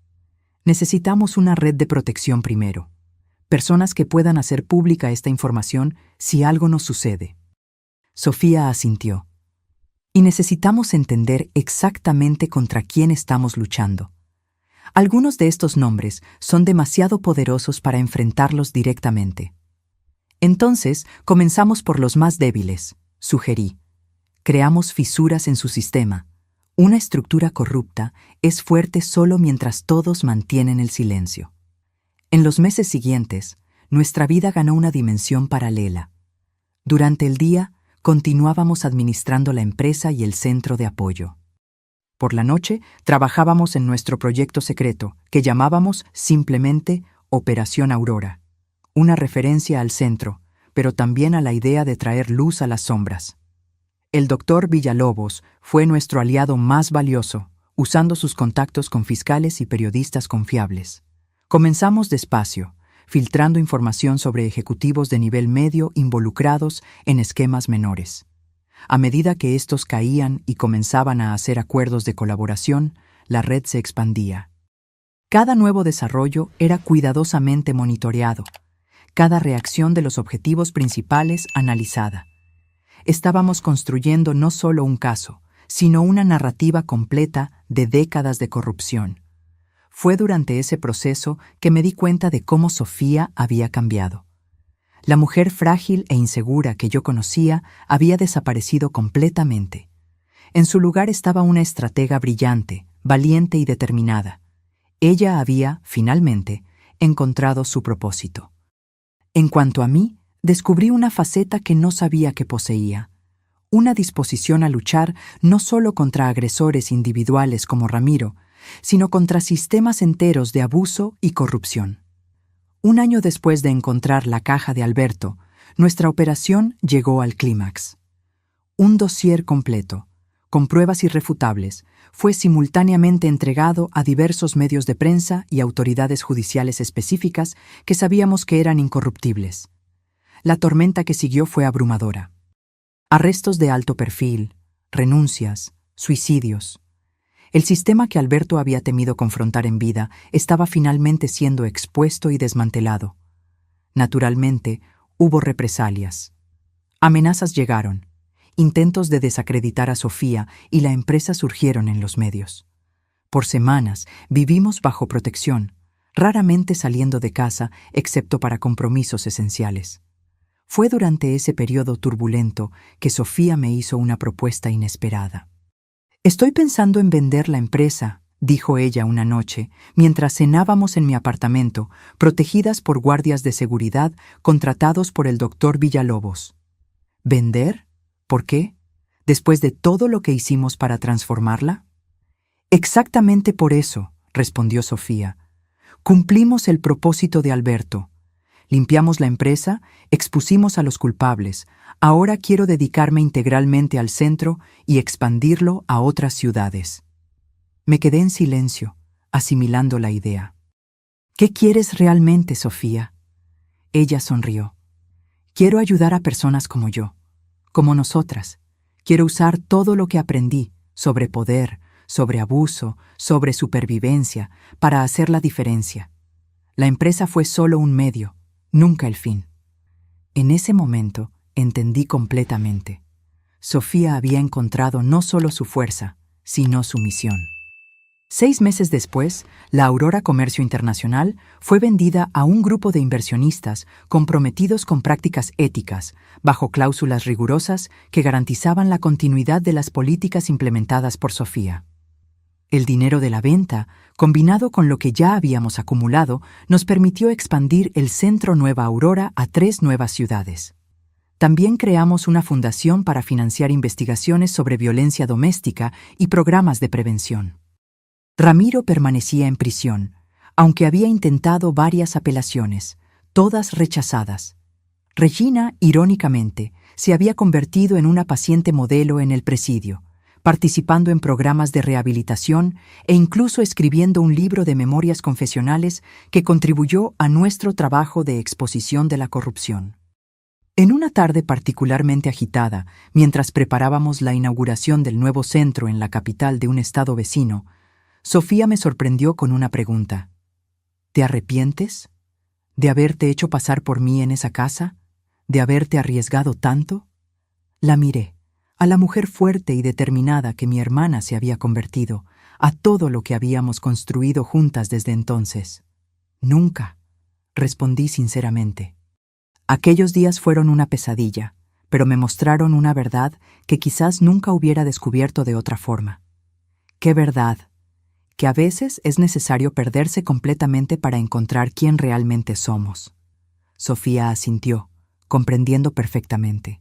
Necesitamos una red de protección primero. Personas que puedan hacer pública esta información si algo nos sucede. Sofía asintió. «Y necesitamos entender exactamente contra quién estamos luchando. Algunos de estos nombres son demasiado poderosos para enfrentarlos directamente. Entonces, comenzamos por los más débiles, sugerí. Creamos fisuras en su sistema. Una estructura corrupta es fuerte solo mientras todos mantienen el silencio. En los meses siguientes, nuestra vida ganó una dimensión paralela. Durante el día, continuábamos administrando la empresa y el centro de apoyo. Por la noche, trabajábamos en nuestro proyecto secreto, que llamábamos simplemente Operación Aurora, una referencia al centro, pero también a la idea de traer luz a las sombras. El doctor Villalobos fue nuestro aliado más valioso, usando sus contactos con fiscales y periodistas confiables. Comenzamos despacio, filtrando información sobre ejecutivos de nivel medio involucrados en esquemas menores. A medida que estos caían y comenzaban a hacer acuerdos de colaboración, la red se expandía. Cada nuevo desarrollo era cuidadosamente monitoreado, cada reacción de los objetivos principales analizada. Estábamos construyendo no solo un caso, sino una narrativa completa de décadas de corrupción. Fue durante ese proceso que me di cuenta de cómo Sofía había cambiado. La mujer frágil e insegura que yo conocía había desaparecido completamente. En su lugar estaba una estratega brillante, valiente y determinada. Ella había, finalmente, encontrado su propósito. En cuanto a mí, descubrí una faceta que no sabía que poseía. Una disposición a luchar no solo contra agresores individuales como Ramiro, sino contra sistemas enteros de abuso y corrupción. Un año después de encontrar la caja de Alberto, nuestra operación llegó al clímax. Un dossier completo, con pruebas irrefutables, fue simultáneamente entregado a diversos medios de prensa y autoridades judiciales específicas que sabíamos que eran incorruptibles. La tormenta que siguió fue abrumadora. Arrestos de alto perfil, renuncias, suicidios. El sistema que Alberto había temido confrontar en vida estaba finalmente siendo expuesto y desmantelado. Naturalmente, hubo represalias. Amenazas llegaron, intentos de desacreditar a Sofía y la empresa surgieron en los medios. Por semanas vivimos bajo protección, raramente saliendo de casa excepto para compromisos esenciales. Fue durante ese periodo turbulento que Sofía me hizo una propuesta inesperada. «Estoy pensando en vender la empresa», dijo ella una noche, mientras cenábamos en mi apartamento, protegidas por guardias de seguridad contratados por el doctor Villalobos. ¿Vender? ¿Por qué? ¿Después de todo lo que hicimos para transformarla? Exactamente por eso, respondió Sofía. Cumplimos el propósito de Alberto. Limpiamos la empresa, expusimos a los culpables. Ahora quiero dedicarme integralmente al centro y expandirlo a otras ciudades. Me quedé en silencio, asimilando la idea. ¿Qué quieres realmente, Sofía? Ella sonrió. Quiero ayudar a personas como yo, como nosotras. Quiero usar todo lo que aprendí sobre poder, sobre abuso, sobre supervivencia, para hacer la diferencia. La empresa fue solo un medio, nunca el fin. En ese momento entendí completamente. Sofía había encontrado no solo su fuerza, sino su misión. 6 meses después, la Aurora Comercio Internacional fue vendida a un grupo de inversionistas comprometidos con prácticas éticas, bajo cláusulas rigurosas que garantizaban la continuidad de las políticas implementadas por Sofía. El dinero de la venta, combinado con lo que ya habíamos acumulado, nos permitió expandir el Centro Nueva Aurora a 3 nuevas ciudades. También creamos una fundación para financiar investigaciones sobre violencia doméstica y programas de prevención. Ramiro permanecía en prisión, aunque había intentado varias apelaciones, todas rechazadas. Regina, irónicamente, se había convertido en una paciente modelo en el presidio, participando en programas de rehabilitación e incluso escribiendo un libro de memorias confesionales que contribuyó a nuestro trabajo de exposición de la corrupción. En una tarde particularmente agitada, mientras preparábamos la inauguración del nuevo centro en la capital de un estado vecino, Sofía me sorprendió con una pregunta. ¿Te arrepientes? ¿De haberte hecho pasar por mí en esa casa? ¿De haberte arriesgado tanto? La miré, a la mujer fuerte y determinada que mi hermana se había convertido, a todo lo que habíamos construido juntas desde entonces. Nunca, respondí sinceramente. Aquellos días fueron una pesadilla, pero me mostraron una verdad que quizás nunca hubiera descubierto de otra forma. ¿Qué verdad? Que a veces es necesario perderse completamente para encontrar quién realmente somos. Sofía asintió, comprendiendo perfectamente.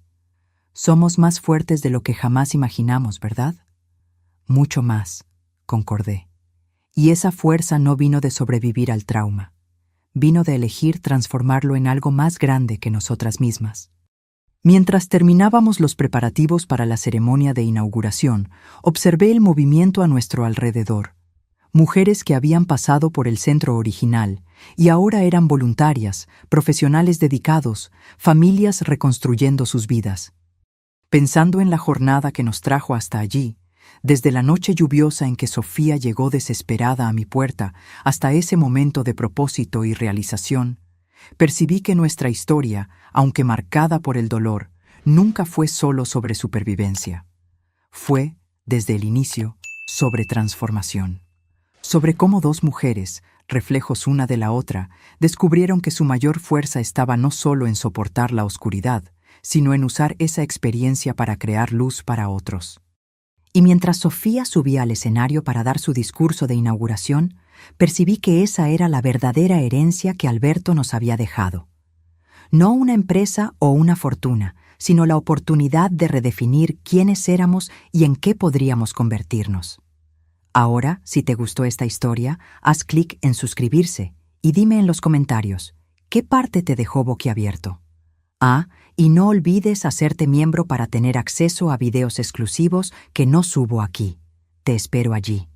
Somos más fuertes de lo que jamás imaginamos, ¿verdad? Mucho más, concordé. Y esa fuerza no vino de sobrevivir al trauma. Vino de elegir transformarlo en algo más grande que nosotras mismas. Mientras terminábamos los preparativos para la ceremonia de inauguración, observé el movimiento a nuestro alrededor. Mujeres que habían pasado por el centro original y ahora eran voluntarias, profesionales dedicados, familias reconstruyendo sus vidas. Pensando en la jornada que nos trajo hasta allí, desde la noche lluviosa en que Sofía llegó desesperada a mi puerta hasta ese momento de propósito y realización, percibí que nuestra historia, aunque marcada por el dolor, nunca fue solo sobre supervivencia. Fue, desde el inicio, sobre transformación. Sobre cómo dos mujeres, reflejos una de la otra, descubrieron que su mayor fuerza estaba no solo en soportar la oscuridad, sino en usar esa experiencia para crear luz para otros. Y mientras Sofía subía al escenario para dar su discurso de inauguración, percibí que esa era la verdadera herencia que Alberto nos había dejado. No una empresa o una fortuna, sino la oportunidad de redefinir quiénes éramos y en qué podríamos convertirnos. Ahora, si te gustó esta historia, haz clic en suscribirse y dime en los comentarios, ¿qué parte te dejó boquiabierto? Y no olvides hacerte miembro para tener acceso a videos exclusivos que no subo aquí. Te espero allí.